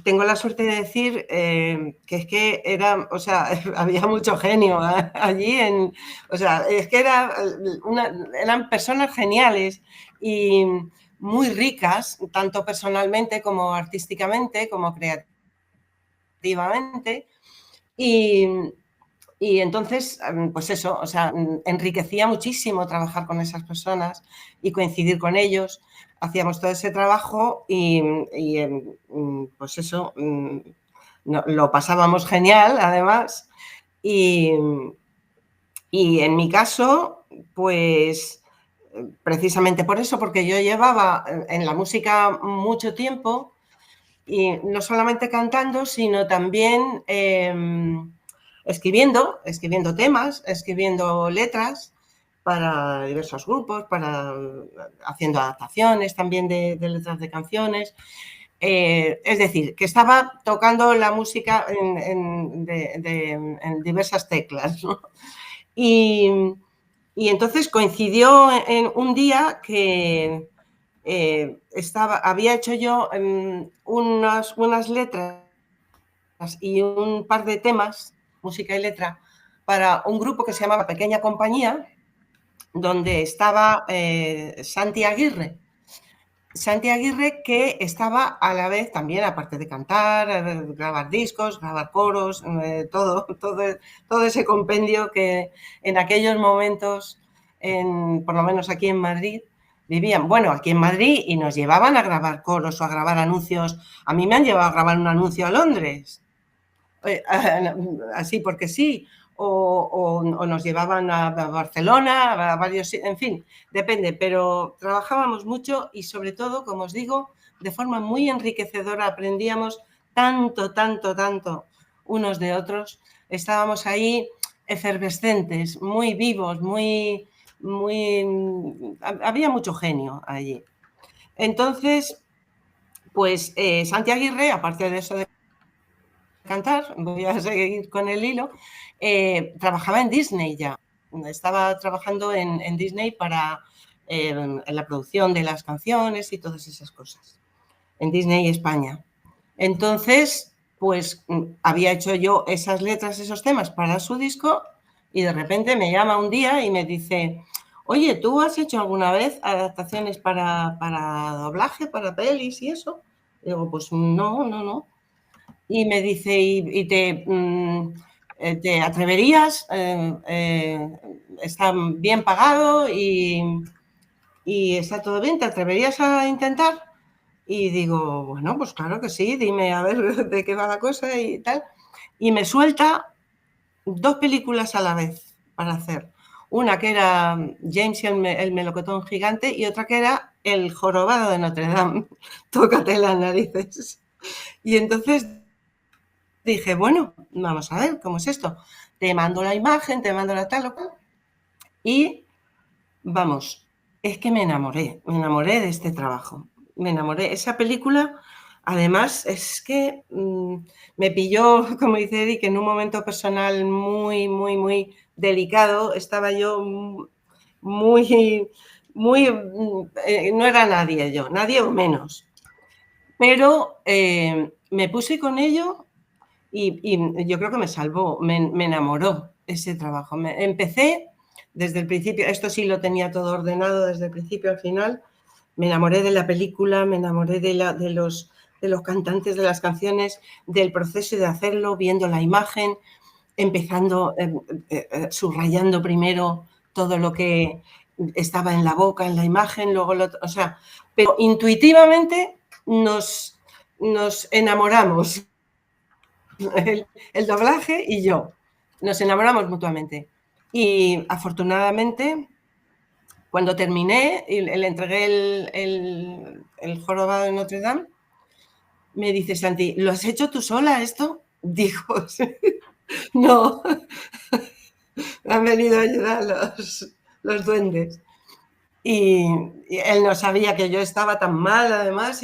tengo la suerte de decir que es que era, o sea, había mucho genio allí, o sea, es que eran personas geniales y muy ricas, tanto personalmente como artísticamente, como creativamente. Y entonces, pues eso, o sea, enriquecía muchísimo trabajar con esas personas y coincidir con ellos. Hacíamos todo ese trabajo y pues eso, lo pasábamos genial, además. Y en mi caso, pues precisamente por eso, porque yo llevaba en la música mucho tiempo y no solamente cantando, sino también escribiendo temas, escribiendo letras para diversos grupos, haciendo adaptaciones también de letras de canciones. Es decir, que estaba tocando la música en diversas teclas, ¿no? Y entonces coincidió en un día que había hecho yo unas letras y un par de temas, música y letra, para un grupo que se llamaba Pequeña Compañía, donde estaba Santi Aguirre. Santi Aguirre, que estaba a la vez también, aparte de cantar, grabar discos, grabar coros, todo ese compendio que en aquellos momentos, por lo menos aquí en Madrid, vivían. Bueno, aquí en Madrid, y nos llevaban a grabar coros o a grabar anuncios. A mí me han llevado a grabar un anuncio a Londres, así porque sí, o nos llevaban a Barcelona, a varios, en fin, depende, pero trabajábamos mucho y sobre todo, como os digo, de forma muy enriquecedora, aprendíamos tanto unos de otros, estábamos ahí efervescentes, muy vivos, había mucho genio allí. Entonces, pues Santi Aguirre, aparte de eso de cantar, voy a seguir con el hilo, trabajaba en Disney ya. Estaba trabajando en Disney para en la producción de las canciones y todas esas cosas. En Disney España. Entonces, pues había hecho yo esas letras, esos temas para su disco y de repente me llama un día y me dice, oye, ¿tú has hecho alguna vez adaptaciones para doblaje, para pelis y eso? Y digo, pues no. Y me dice, ¿y te atreverías? Está bien pagado y está todo bien, ¿te atreverías a intentar? Y digo, bueno, pues claro que sí, dime a ver de qué va la cosa y tal. Y me suelta 2 películas a la vez para hacer. Una que era James y el melocotón gigante y otra que era El jorobado de Notre Dame. Tócate las narices. Y entonces dije, bueno, vamos a ver cómo es esto. Te mando la imagen, te mando la tal o cual. Y vamos, es que me enamoré de este trabajo. Me enamoré. Esa película, además, es que me pilló, como dice Eric, en un momento personal muy, muy, muy delicado. Estaba yo muy, muy, no era nadie yo, nadie o menos. Pero me puse con ello y yo creo que me salvó, me enamoró ese trabajo. Empecé desde el principio, esto sí lo tenía todo ordenado desde el principio al final. Me enamoré de la película, me enamoré de los cantantes de las canciones, del proceso de hacerlo, viendo la imagen, empezando, subrayando primero todo lo que estaba en la boca, en la imagen, luego o sea, pero intuitivamente nos enamoramos, el doblaje y yo, nos enamoramos mutuamente. Y afortunadamente, cuando terminé y le entregué el jorobado de Notre Dame, me dice Santi, ¿lo has hecho tú sola esto? Digo, no, me han venido a ayudar los duendes. Y él no sabía que yo estaba tan mal, además,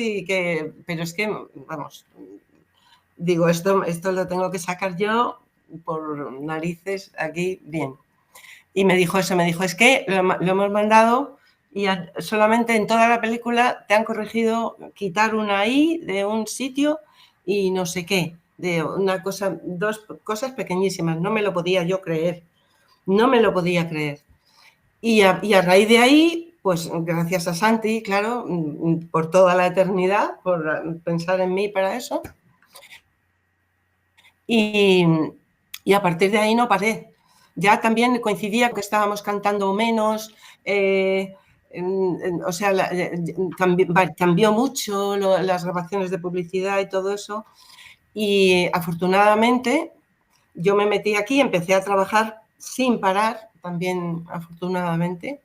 pero es que, vamos, digo, esto lo tengo que sacar yo por narices aquí bien. Y me dijo eso, es que lo hemos mandado y solamente en toda la película te han corregido quitar una I de un sitio y no sé qué, de una cosa, 2 cosas pequeñísimas. No me lo podía yo creer, no me lo podía creer. Y a raíz de ahí, pues gracias a Santi, claro, por toda la eternidad, por pensar en mí para eso. Y a partir de ahí no paré. Ya también coincidía que estábamos cantando menos, o sea, cambió mucho las grabaciones de publicidad y todo eso. Y afortunadamente yo me metí aquí, empecé a trabajar sin parar, también afortunadamente,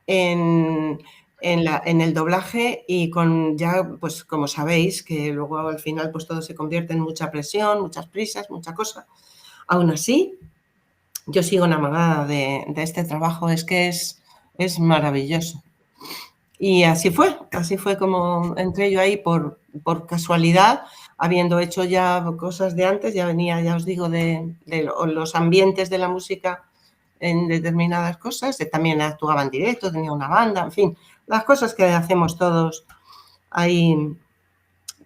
en el doblaje y con ya, pues como sabéis, que luego al final pues todo se convierte en mucha presión, muchas prisas, mucha cosa. Aún así, yo sigo enamorada de este trabajo, es que es maravilloso. Y así fue como entré yo ahí por casualidad, habiendo hecho ya cosas de antes, ya venía, ya os digo, de los ambientes de la música en determinadas cosas, también actuaba en directo, tenía una banda, en fin, las cosas que hacemos todos ahí,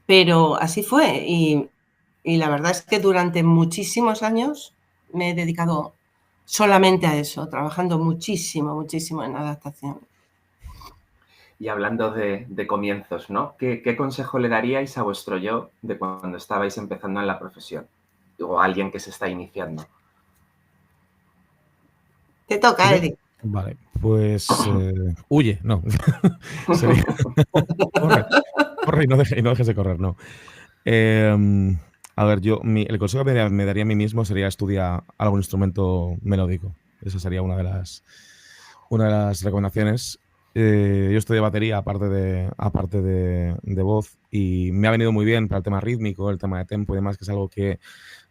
pero así fue y la verdad es que durante muchísimos años me he dedicado solamente a eso, trabajando muchísimo, muchísimo en adaptación. Y hablando de comienzos, ¿no? ¿Qué consejo le daríais a vuestro yo de cuando estabais empezando en la profesión? O a alguien que se está iniciando. Te toca, Eric. Vale, pues huye, no. Corre y no dejes de correr, no. A ver, el consejo que me daría a mí mismo sería estudiar algún instrumento melódico. Esa sería una de las recomendaciones. Yo estudié batería aparte de voz y me ha venido muy bien para el tema rítmico, el tema de tempo y demás, que es algo que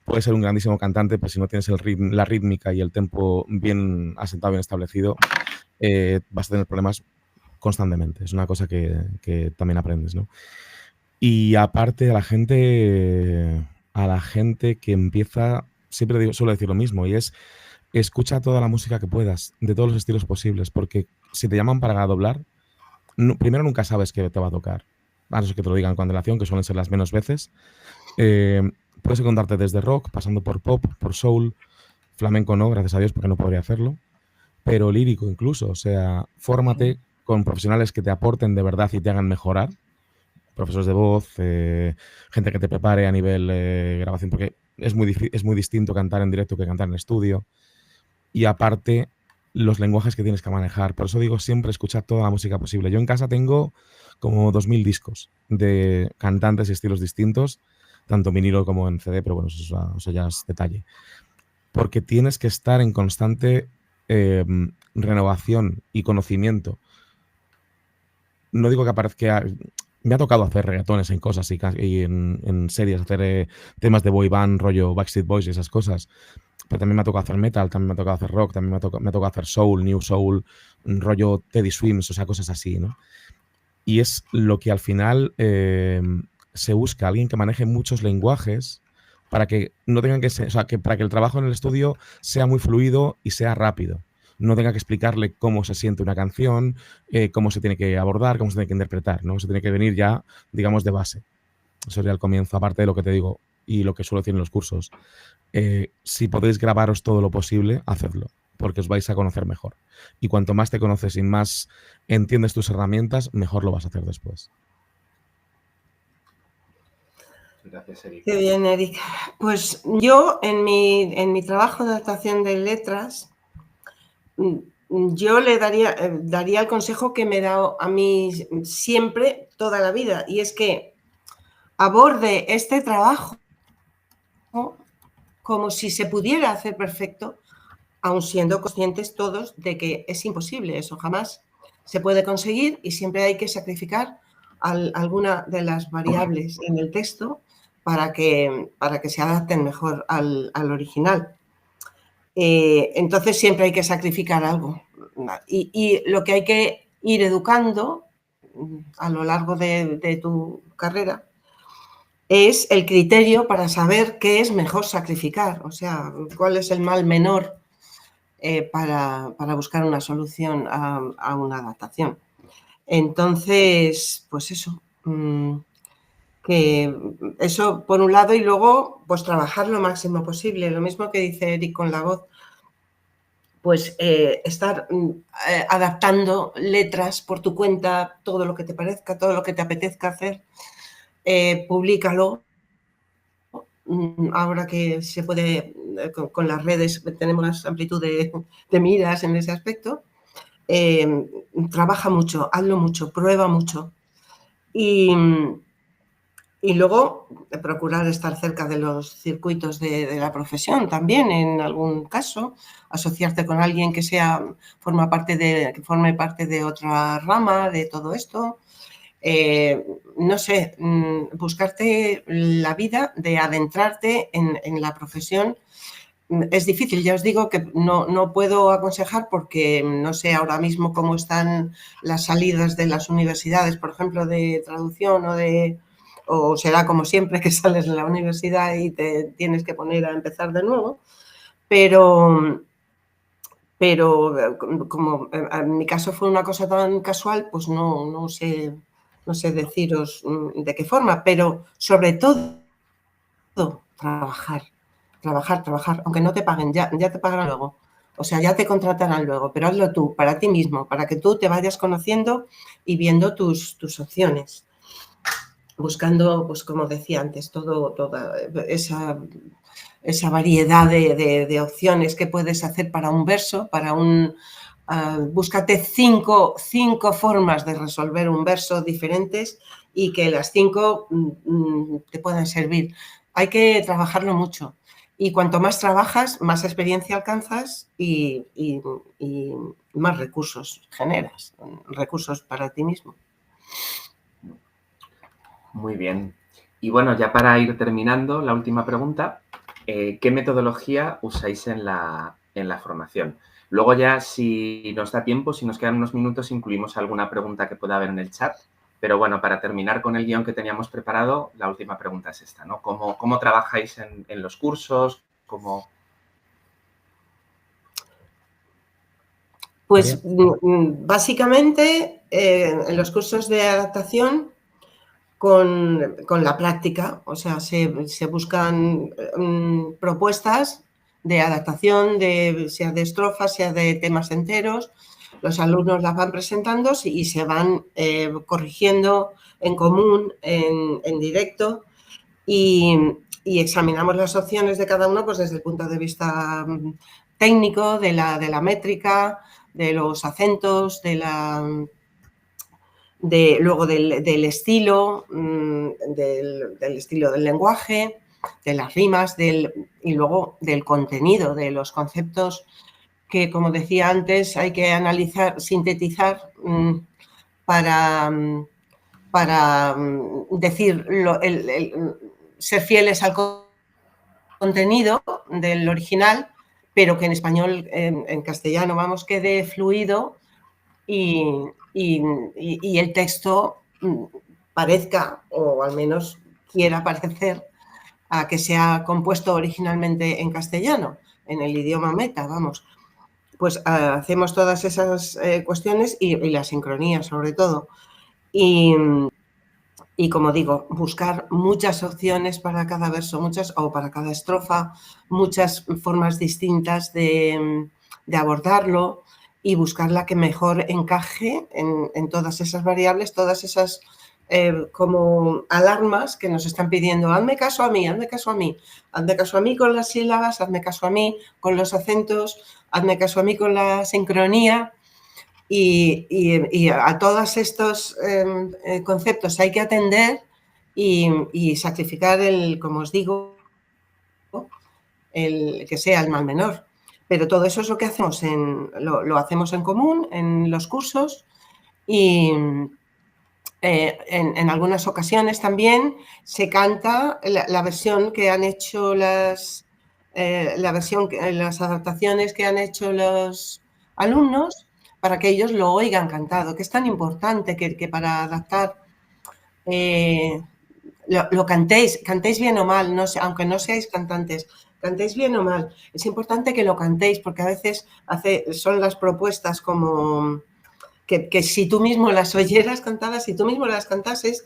puede ser un grandísimo cantante, pero si no tienes la rítmica y el tempo bien asentado, bien establecido, vas a tener problemas constantemente. Es una cosa que también aprendes, ¿no? Y aparte a la gente que empieza, siempre suelo decir lo mismo, y es escucha toda la música que puedas, de todos los estilos posibles, porque si te llaman para doblar, primero nunca sabes qué te va a tocar, a no ser que te lo digan con antelación, que suelen ser las menos veces. Puedes encontrarte desde rock, pasando por pop, por soul, flamenco no, gracias a Dios, porque no podría hacerlo, pero lírico incluso, o sea, fórmate con profesionales que te aporten de verdad y te hagan mejorar, profesores de voz, gente que te prepare a nivel grabación, porque es muy distinto cantar en directo que cantar en estudio. Y aparte, los lenguajes que tienes que manejar. Por eso digo siempre, escuchar toda la música posible. Yo en casa tengo como 2000 discos de cantantes y estilos distintos, tanto en vinilo como en CD, pero bueno, eso ya es detalle. Porque tienes que estar en constante renovación y conocimiento. No digo que aparezca Me ha tocado hacer reggaetones en cosas y en series, hacer temas de boy band, rollo Backstreet Boys y esas cosas. Pero también me ha tocado hacer metal, también me ha tocado hacer rock, también me ha tocado hacer soul, new soul, rollo Teddy Swims, o sea, cosas así, ¿no? Y es lo que al final se busca, alguien que maneje muchos lenguajes para que no tengan que ser, o sea, que para que el trabajo en el estudio sea muy fluido y sea rápido. No tenga que explicarle cómo se siente una canción, cómo se tiene que abordar, cómo se tiene que interpretar, ¿no? Se tiene que venir ya, digamos, de base. Eso sería el comienzo, aparte de lo que te digo y lo que suelo decir en los cursos. Si podéis grabaros todo lo posible, hacedlo, porque os vais a conocer mejor. Y cuanto más te conoces y más entiendes tus herramientas, mejor lo vas a hacer después. Gracias, Eric. Qué bien, Eric. Pues yo en mi trabajo de adaptación de letras, yo le daría el consejo que me he dado a mí siempre, toda la vida, y es que aborde este trabajo como si se pudiera hacer perfecto, aun siendo conscientes todos de que es imposible, eso jamás se puede conseguir y siempre hay que sacrificar alguna de las variables en el texto para que se adapten mejor al original. Entonces siempre hay que sacrificar algo. Y lo que hay que ir educando a lo largo de tu carrera es el criterio para saber qué es mejor sacrificar, o sea, cuál es el mal menor para buscar una solución a una adaptación. Entonces, pues eso, que eso por un lado, y luego pues trabajar lo máximo posible, lo mismo que dice Eric con la voz, pues estar adaptando letras por tu cuenta, todo lo que te parezca, todo lo que te apetezca hacer, públicalo. Ahora que se puede, con las redes tenemos más amplitud de miras en ese aspecto, trabaja mucho, hazlo mucho, prueba mucho. Y luego procurar estar cerca de los circuitos de la profesión también, en algún caso, asociarte con alguien que forme parte de otra rama de todo esto. No sé, buscarte la vida de adentrarte en la profesión. Es difícil, ya os digo que no puedo aconsejar porque no sé ahora mismo cómo están las salidas de las universidades, por ejemplo, de traducción o será como siempre que sales de la universidad y te tienes que poner a empezar de nuevo, pero como en mi caso fue una cosa tan casual, pues no sé deciros de qué forma, pero sobre todo trabajar, aunque no te paguen, ya te pagarán luego. O sea, ya te contratarán luego, pero hazlo tú, para ti mismo, para que tú te vayas conociendo y viendo tus opciones. Buscando, pues como decía antes, toda esa variedad de opciones que puedes hacer para un verso, búscate cinco formas de resolver un verso diferentes y que las 5 te puedan servir. Hay que trabajarlo mucho y cuanto más trabajas, más experiencia alcanzas y más recursos generas, recursos para ti mismo. Muy bien. Y bueno, ya para ir terminando, la última pregunta, ¿qué metodología usáis en la formación? Luego ya, si nos da tiempo, si nos quedan unos minutos, incluimos alguna pregunta que pueda haber en el chat. Pero bueno, para terminar con el guión que teníamos preparado, la última pregunta es esta, ¿no? ¿Cómo trabajáis en los cursos? Pues básicamente en los cursos de adaptación con la práctica, o sea, se buscan propuestas de adaptación, sea de estrofas, sea de temas enteros. Los alumnos las van presentando y se van corrigiendo en común, en directo, y examinamos las opciones de cada uno pues, desde el punto de vista técnico, de la métrica, de los acentos, luego del estilo, del estilo del lenguaje, de las rimas y luego del contenido, de los conceptos que, como decía antes, hay que analizar, sintetizar para para decir, ser fieles al contenido del original, pero que en español, en castellano, vamos, quede fluido y el texto parezca, o al menos quiera parecer, a que se ha compuesto originalmente en castellano, en el idioma meta, vamos. Pues hacemos todas esas cuestiones y la sincronía, sobre todo. Y como digo, buscar muchas opciones para cada verso, o para cada estrofa, muchas formas distintas de abordarlo y buscar la que mejor encaje en todas esas variables, todas esas como alarmas que nos están pidiendo: hazme caso a mí, hazme caso a mí, hazme caso a mí con las sílabas, hazme caso a mí con los acentos, hazme caso a mí con la sincronía. Y a todos estos conceptos hay que atender y sacrificar como os digo, que sea el mal menor. Pero todo eso es lo que hacemos, lo hacemos en común en los cursos, y en algunas ocasiones también se canta la versión que han hecho las adaptaciones que han hecho los alumnos, para que ellos lo oigan cantado, que es tan importante que para adaptar lo cantéis bien o mal, no sé, aunque no seáis cantantes, cantéis bien o mal. Es importante que lo cantéis, porque a veces son las propuestas como que si tú mismo las oyeras cantadas, si tú mismo las cantases,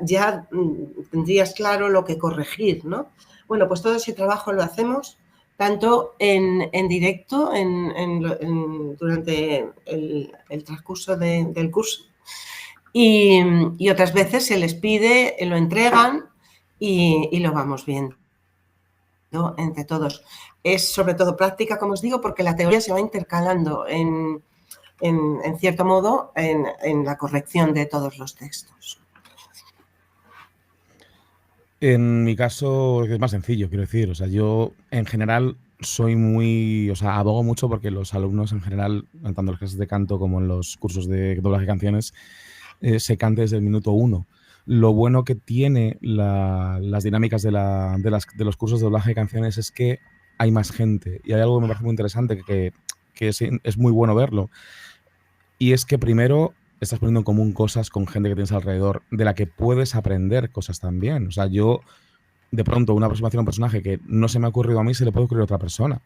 ya tendrías claro lo que corregir, ¿no? Bueno, pues todo ese trabajo lo hacemos tanto en directo durante el transcurso del curso, y otras veces se les pide, lo entregan y lo vamos viendo entre todos. Es sobre todo práctica, como os digo, porque la teoría se va intercalando en cierto modo en la corrección de todos los textos. En mi caso es más sencillo, quiero decir. O sea, yo en general soy abogo mucho porque los alumnos en general, tanto en las clases de canto como en los cursos de doblaje de canciones, se cante desde el minuto 1. Lo bueno que tiene las dinámicas de los cursos de doblaje de canciones es que hay más gente. Y hay algo que me parece muy interesante, que es muy bueno verlo. Y es que primero estás poniendo en común cosas con gente que tienes alrededor, de la que puedes aprender cosas también. O sea, yo, de pronto, una aproximación a un personaje que no se me ha ocurrido a mí, se le puede ocurrir a otra persona.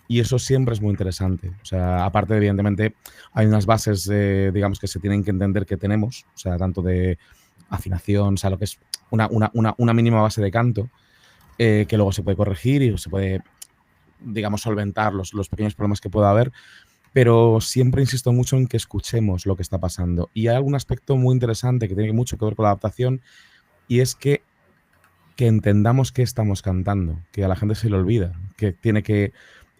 Y eso siempre es muy interesante. O sea, aparte, evidentemente, hay unas bases, digamos, que se tienen que entender que tenemos. O sea, tanto de afinación, o sea, lo que es una mínima base de canto, que luego se puede corregir y se puede, digamos, solventar los pequeños problemas que pueda haber. Pero siempre insisto mucho en que escuchemos lo que está pasando. Y hay algún aspecto muy interesante que tiene mucho que ver con la adaptación, y es que entendamos qué estamos cantando, que a la gente se le olvida, que tiene que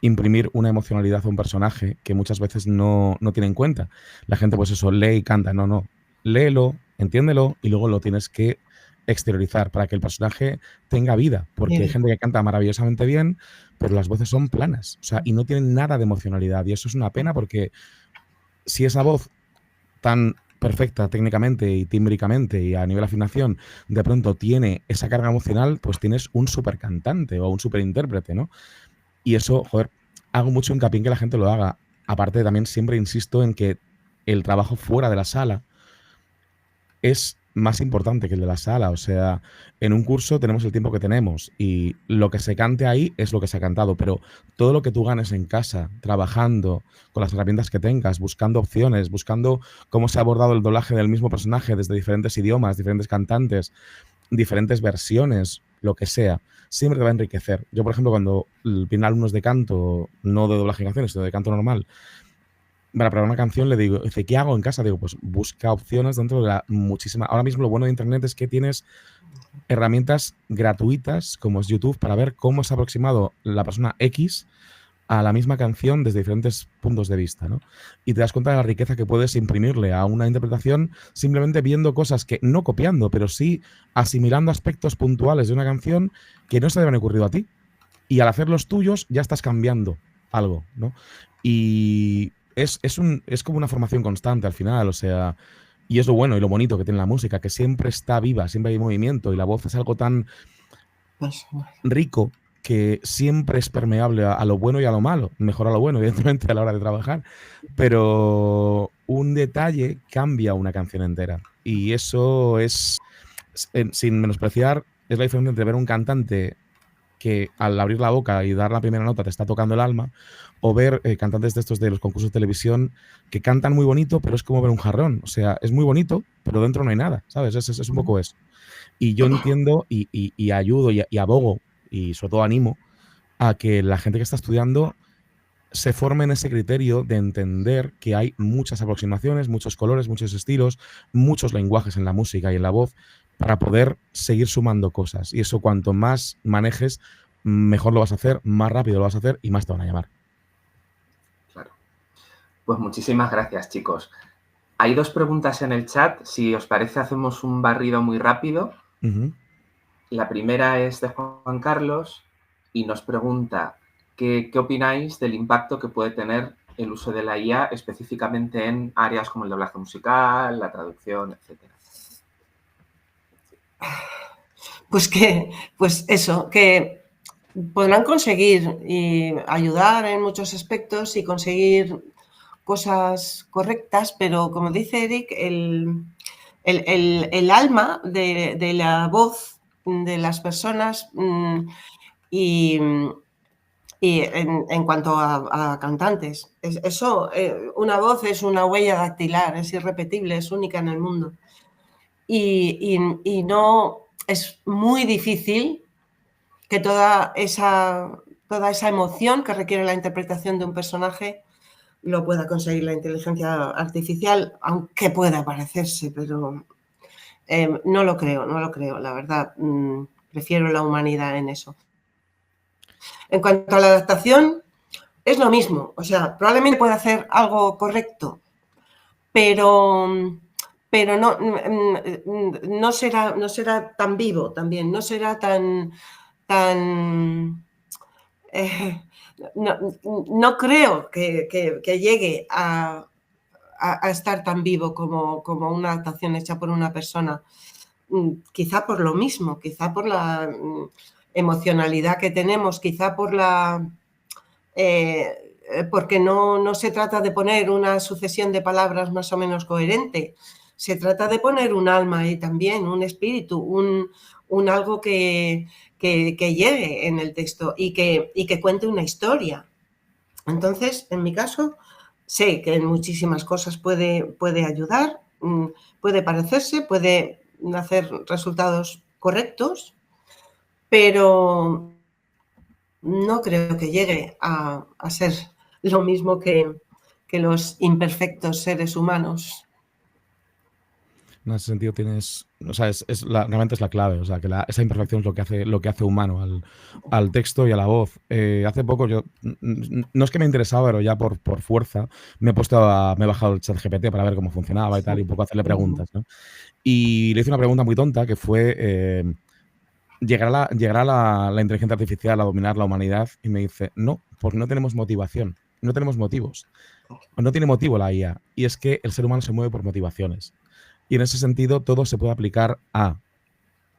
imprimir una emocionalidad a un personaje que muchas veces no tiene en cuenta. La gente, pues eso, lee y canta. No. Léelo, entiéndelo y luego lo tienes que exteriorizar para que el personaje tenga vida, porque hay gente que canta maravillosamente bien, pero las voces son planas, o sea, y no tienen nada de emocionalidad, y eso es una pena, porque si esa voz tan perfecta técnicamente y tímbricamente y a nivel afinación de pronto tiene esa carga emocional, pues tienes un super cantante o un super intérprete, ¿no? Y eso, joder, hago mucho hincapié en que la gente lo haga. Aparte, también siempre insisto en que el trabajo fuera de la sala es más importante que el de la sala. O sea, en un curso tenemos el tiempo que tenemos y lo que se cante ahí es lo que se ha cantado, pero todo lo que tú ganes en casa, trabajando con las herramientas que tengas, buscando opciones, buscando cómo se ha abordado el doblaje del mismo personaje desde diferentes idiomas, diferentes cantantes, diferentes versiones, lo que sea, siempre te va a enriquecer. Yo, por ejemplo, cuando vienen alumnos de canto, no de doblaje de canciones, sino de canto normal, para probar una canción, le digo, dice, ¿qué hago en casa? Digo, pues busca opciones dentro de la muchísima... Ahora mismo lo bueno de Internet es que tienes herramientas gratuitas, como es YouTube, para ver cómo se ha aproximado la persona X a la misma canción desde diferentes puntos de vista, ¿no? Y te das cuenta de la riqueza que puedes imprimirle a una interpretación simplemente viendo cosas que, no copiando, pero sí asimilando aspectos puntuales de una canción que no se te habían ocurrido a ti. Y al hacer los tuyos ya estás cambiando algo, ¿no? Y es como una formación constante al final, o sea, Y es lo bueno y lo bonito que tiene la música, que siempre está viva, siempre hay movimiento y la voz es algo tan Pues, rico que siempre es permeable a lo bueno y a lo malo. Mejor a lo bueno, evidentemente, a la hora de trabajar. Pero un detalle cambia una canción entera. Y eso es, sin menospreciar, es la diferencia entre ver un cantante que al abrir la boca y dar la primera nota te está tocando el alma, o ver cantantes de estos de los concursos de televisión que cantan muy bonito, pero es como ver un jarrón. O sea, es muy bonito, pero dentro no hay nada, ¿sabes? Es un poco eso. Y yo entiendo y ayudo y abogo y sobre todo animo a que la gente que está estudiando se forme en ese criterio de entender que hay muchas aproximaciones, muchos colores, muchos estilos, muchos lenguajes en la música y en la voz para poder seguir sumando cosas. Y eso cuanto más manejes, mejor lo vas a hacer, más rápido lo vas a hacer y más te van a llamar. Claro. Pues muchísimas gracias, chicos. Hay 2 preguntas en el chat. Si os parece, hacemos un barrido muy rápido. La primera es de Juan Carlos y nos pregunta ¿qué opináis del impacto que puede tener el uso de la IA específicamente en áreas como el doblaje musical, la traducción, etcétera? Pues eso, que podrán conseguir y ayudar en muchos aspectos y conseguir cosas correctas, pero como dice Eric, el alma de la voz de las personas y en cuanto a cantantes, eso, una voz es una huella dactilar, es irrepetible, es única en el mundo. Y no, es muy difícil que toda esa emoción que requiere la interpretación de un personaje lo pueda conseguir la inteligencia artificial, aunque pueda parecerse, pero no lo creo, la verdad. Prefiero la humanidad en eso. En cuanto a la adaptación, es lo mismo. O sea, probablemente pueda hacer algo correcto, pero no será tan vivo también, no será tan no creo que llegue a estar tan vivo como una adaptación hecha por una persona. Quizá por lo mismo, quizá por la emocionalidad que tenemos, quizá por porque no se trata de poner una sucesión de palabras más o menos coherente, se trata de poner un alma ahí también, un espíritu, un algo que llegue en el texto y que cuente una historia. Entonces, en mi caso, sé que en muchísimas cosas puede ayudar, puede parecerse, puede hacer resultados correctos, pero no creo que llegue a ser lo mismo que los imperfectos seres humanos. En ese sentido tienes, o sea, realmente es la clave, o sea, que esa imperfección es lo que hace humano al texto y a la voz. Hace poco yo, no es que me interesaba, pero ya por fuerza, me he bajado el ChatGPT para ver cómo funcionaba y tal, y un poco hacerle preguntas, ¿no? Y le hice una pregunta muy tonta que fue, ¿llegará la inteligencia artificial a dominar la humanidad? Y me dice, no, porque no tenemos motivación, no tenemos motivos. No tiene motivo la IA. Y es que el ser humano se mueve por motivaciones. Y en ese sentido todo se puede aplicar a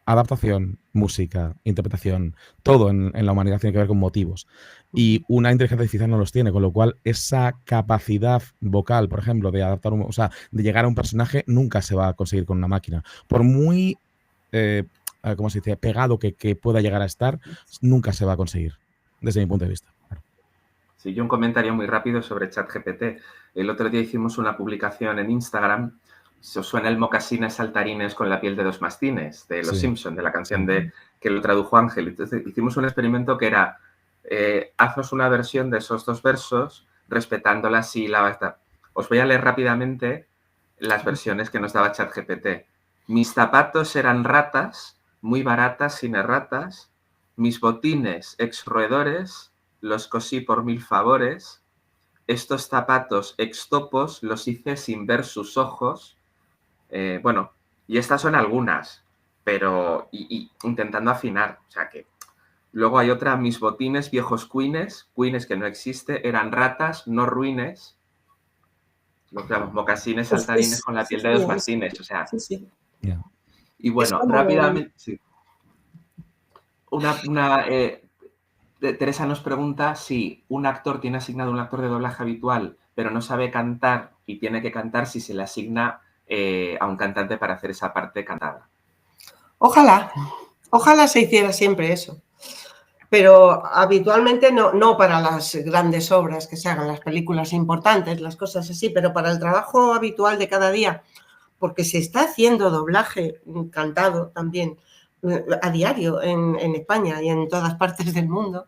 adaptación, música, interpretación, todo en la humanidad tiene que ver con motivos. Y una inteligencia artificial no los tiene, con lo cual esa capacidad vocal, por ejemplo, de adaptar, o sea, de llegar a un personaje, nunca se va a conseguir con una máquina. Por muy, ¿cómo se dice?, pegado que pueda llegar a estar, nunca se va a conseguir, desde mi punto de vista. Sí, yo un comentario muy rápido sobre ChatGPT. El otro día hicimos una publicación en Instagram. Si os suena el mocasines saltarines con la piel de 2 mastines, de Los Simpson, de la canción que lo tradujo Ángel. Entonces hicimos un experimento que era, haznos una versión de esos 2 versos respetando las sílabas. Os voy a leer rápidamente las versiones que nos daba ChatGPT. Mis zapatos eran ratas, muy baratas, sin erratas. Mis botines ex-roedores, los cosí por 1000 favores. Estos zapatos ex-topos los hice sin ver sus ojos. Bueno, y estas son algunas, pero y intentando afinar. O sea que luego hay otra, mis botines viejos cuines que no existe, eran ratas, no ruines. Los mocasines Pues saltarines con la piel de los Martínez, o sea. Sí, sí. Yeah. Y bueno, como... rápidamente, sí. Teresa nos pregunta si un actor tiene asignado un actor de doblaje habitual, pero no sabe cantar y tiene que cantar, si se le asigna a un cantante para hacer esa parte cantada. Ojalá se hiciera siempre eso. Pero habitualmente no para las grandes obras que se hagan, las películas importantes, las cosas así, pero para el trabajo habitual de cada día, porque se está haciendo doblaje cantado también a diario en España y en todas partes del mundo.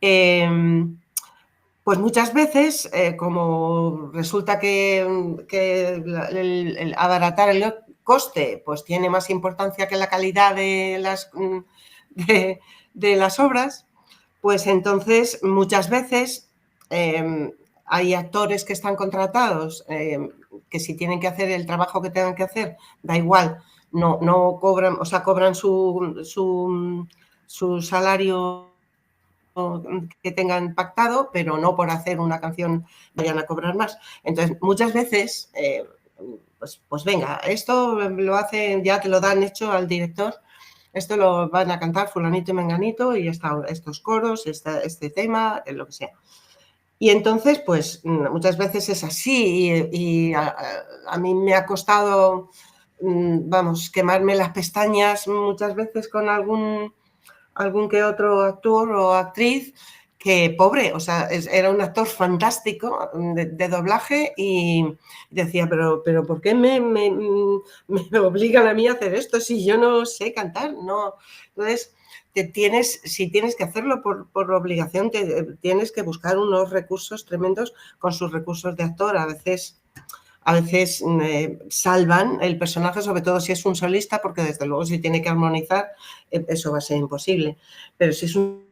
Pues muchas veces, como resulta que el abaratar el coste pues tiene más importancia que la calidad de las obras, pues entonces muchas veces hay actores que están contratados que si tienen que hacer el trabajo que tengan que hacer, da igual, no cobran, o sea, cobran su salario que tengan pactado, pero no por hacer una canción vayan a cobrar más. Entonces, muchas veces, pues venga, esto lo hacen, ya te lo dan hecho al director, esto lo van a cantar fulanito y menganito y estos coros, este tema, lo que sea. Y entonces, pues muchas veces es así y a mí me ha costado, vamos, quemarme las pestañas muchas veces con algún que otro actor o actriz que, pobre, o sea, era un actor fantástico de doblaje y decía, pero ¿por qué me obligan a mí a hacer esto si yo no sé cantar? No. Entonces, si tienes que hacerlo por obligación, tienes que buscar unos recursos tremendos con sus recursos de actor. A veces salvan el personaje, sobre todo si es un solista, porque desde luego si tiene que armonizar, eso va a ser imposible. Pero si es un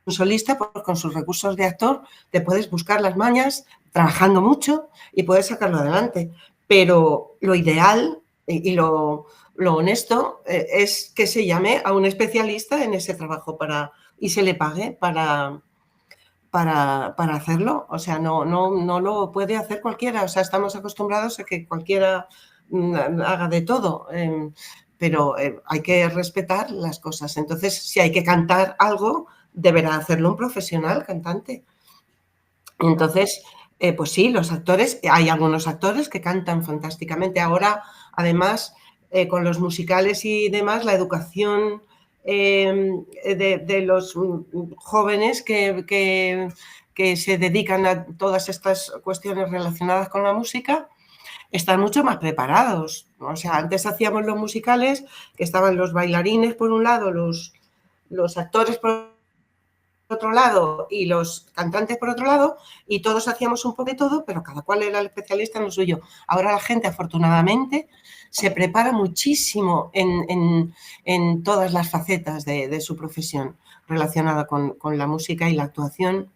solista, pues con sus recursos de actor te puedes buscar las mañas trabajando mucho y puedes sacarlo adelante. Pero lo ideal y lo honesto es que se llame a un especialista en ese trabajo y se le pague para hacerlo, o sea, no lo puede hacer cualquiera, o sea, estamos acostumbrados a que cualquiera haga de todo, pero hay que respetar las cosas. Entonces, si hay que cantar algo, deberá hacerlo un profesional cantante. Entonces, pues sí, los actores, hay algunos actores que cantan fantásticamente. Ahora, además, con los musicales y demás, la educación de los jóvenes que se dedican a todas estas cuestiones relacionadas con la música están mucho más preparados. O sea, antes hacíamos los musicales, que estaban los bailarines por un lado, los actores por otro lado y los cantantes por otro lado, y todos hacíamos un poco de todo, pero cada cual era el especialista en lo suyo. Ahora la gente, afortunadamente, se prepara muchísimo en todas las facetas de su profesión relacionada con la música y la actuación.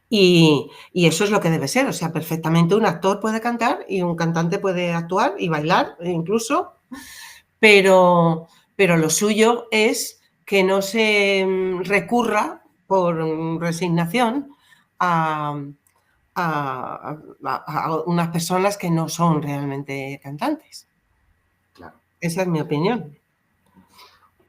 Y eso es lo que debe ser, o sea, perfectamente un actor puede cantar y un cantante puede actuar y bailar incluso, pero lo suyo es que no se recurra por resignación a unas personas que no son realmente cantantes. Claro. Esa es mi opinión.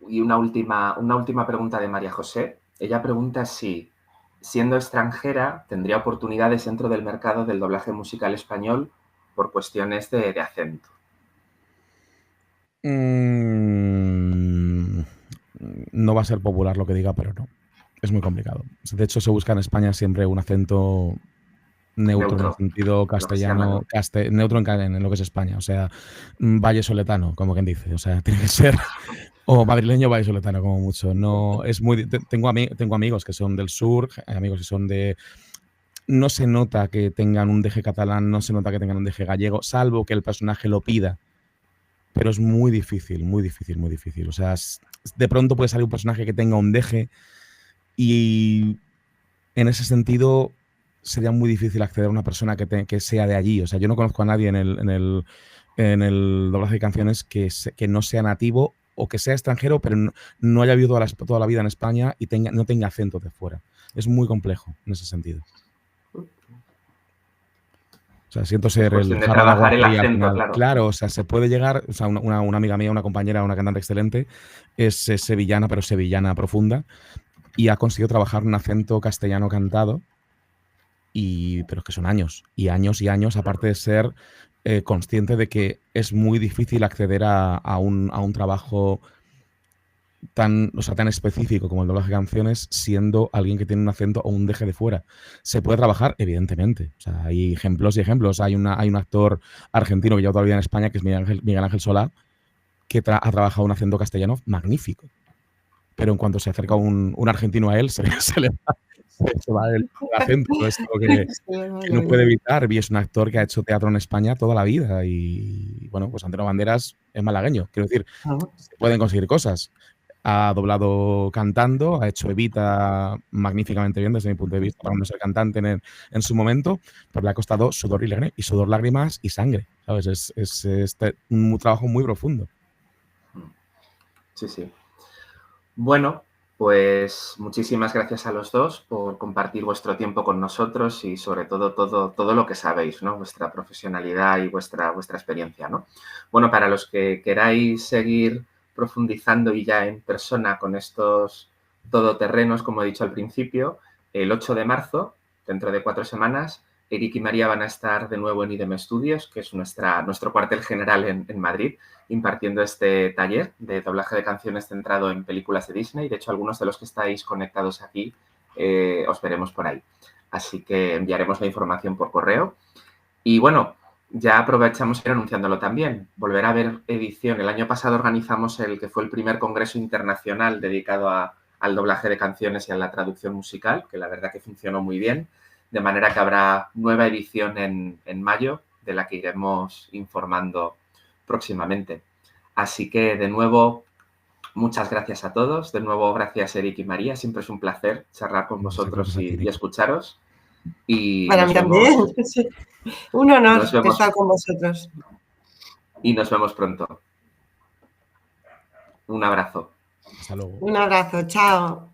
Y una última pregunta de María José. Ella pregunta si, siendo extranjera, tendría oportunidades dentro del mercado del doblaje musical español por cuestiones de acento. No va a ser popular lo que diga, pero no. Es muy complicado. De hecho, se busca en España siempre un acento neutro en el sentido castellano, neutro en lo que es España. O sea, vallesoletano, como quien dice. O sea, tiene que ser... O madrileño vallesoletano, como mucho. No, es muy... Tengo amigos que son del sur, amigos que son de... No se nota que tengan un deje catalán, no se nota que tengan un deje gallego, salvo que el personaje lo pida. Pero es muy difícil, muy difícil, muy difícil. O sea, de pronto puede salir un personaje que tenga un deje y en ese sentido sería muy difícil acceder a una persona que sea de allí. O sea, yo no conozco a nadie en el doblaje de canciones que no sea nativo o que sea extranjero, pero no haya vivido toda la vida en España y no tenga acentos de fuera. Es muy complejo en ese sentido. O sea, siento ser cuestión de jarra de agua trabajar el fría al acento, final. claro. Claro, o sea, se puede llegar, o sea, una amiga mía, una compañera, una cantante excelente, es sevillana, pero sevillana profunda, y ha conseguido trabajar un acento castellano cantado, pero es que son años, y años y años, aparte de ser consciente de que es muy difícil acceder a un trabajo tan específico como el doblaje de canciones, siendo alguien que tiene un acento o un deje de fuera. Se puede trabajar, evidentemente. O sea, hay ejemplos y ejemplos. Hay un actor argentino que lleva toda la vida en España, que es Miguel Ángel Solá, que ha trabajado un acento castellano magnífico. Pero en cuanto se acerca un argentino a él, se va el acento. No es algo que no puede evitar. Y es un actor que ha hecho teatro en España toda la vida. Y bueno, pues Antonio Banderas es malagueño. Quiero decir, se pueden conseguir cosas. Ha doblado cantando, ha hecho Evita magníficamente bien desde mi punto de vista para no ser cantante en su momento, pero le ha costado sudor lágrimas y sangre, ¿sabes? Es un trabajo muy profundo. Sí, sí. Bueno, pues muchísimas gracias a los dos por compartir vuestro tiempo con nosotros y sobre todo lo que sabéis, ¿no? Vuestra profesionalidad y vuestra experiencia, ¿no? Bueno, para los que queráis seguir profundizando y ya en persona con estos todoterrenos, como he dicho al principio, el 8 de marzo, dentro de 4 semanas, Eric y María van a estar de nuevo en IDEM Studios, que es nuestro cuartel general en Madrid, impartiendo este taller de doblaje de canciones centrado en películas de Disney. De hecho, algunos de los que estáis conectados aquí os veremos por ahí. Así que enviaremos la información por correo. Y bueno, ya aprovechamos ir anunciándolo también. Volverá a haber edición. El año pasado organizamos el que fue el primer congreso internacional dedicado al doblaje de canciones y a la traducción musical, que la verdad que funcionó muy bien. De manera que habrá nueva edición en mayo, de la que iremos informando próximamente. Así que, de nuevo, muchas gracias a todos. De nuevo, gracias Eric y María. Siempre es un placer charlar con vosotros y escucharos. Y para mí también. Sí. Un honor estar con vosotros. Y nos vemos pronto. Un abrazo. Hasta luego. Un abrazo. Chao.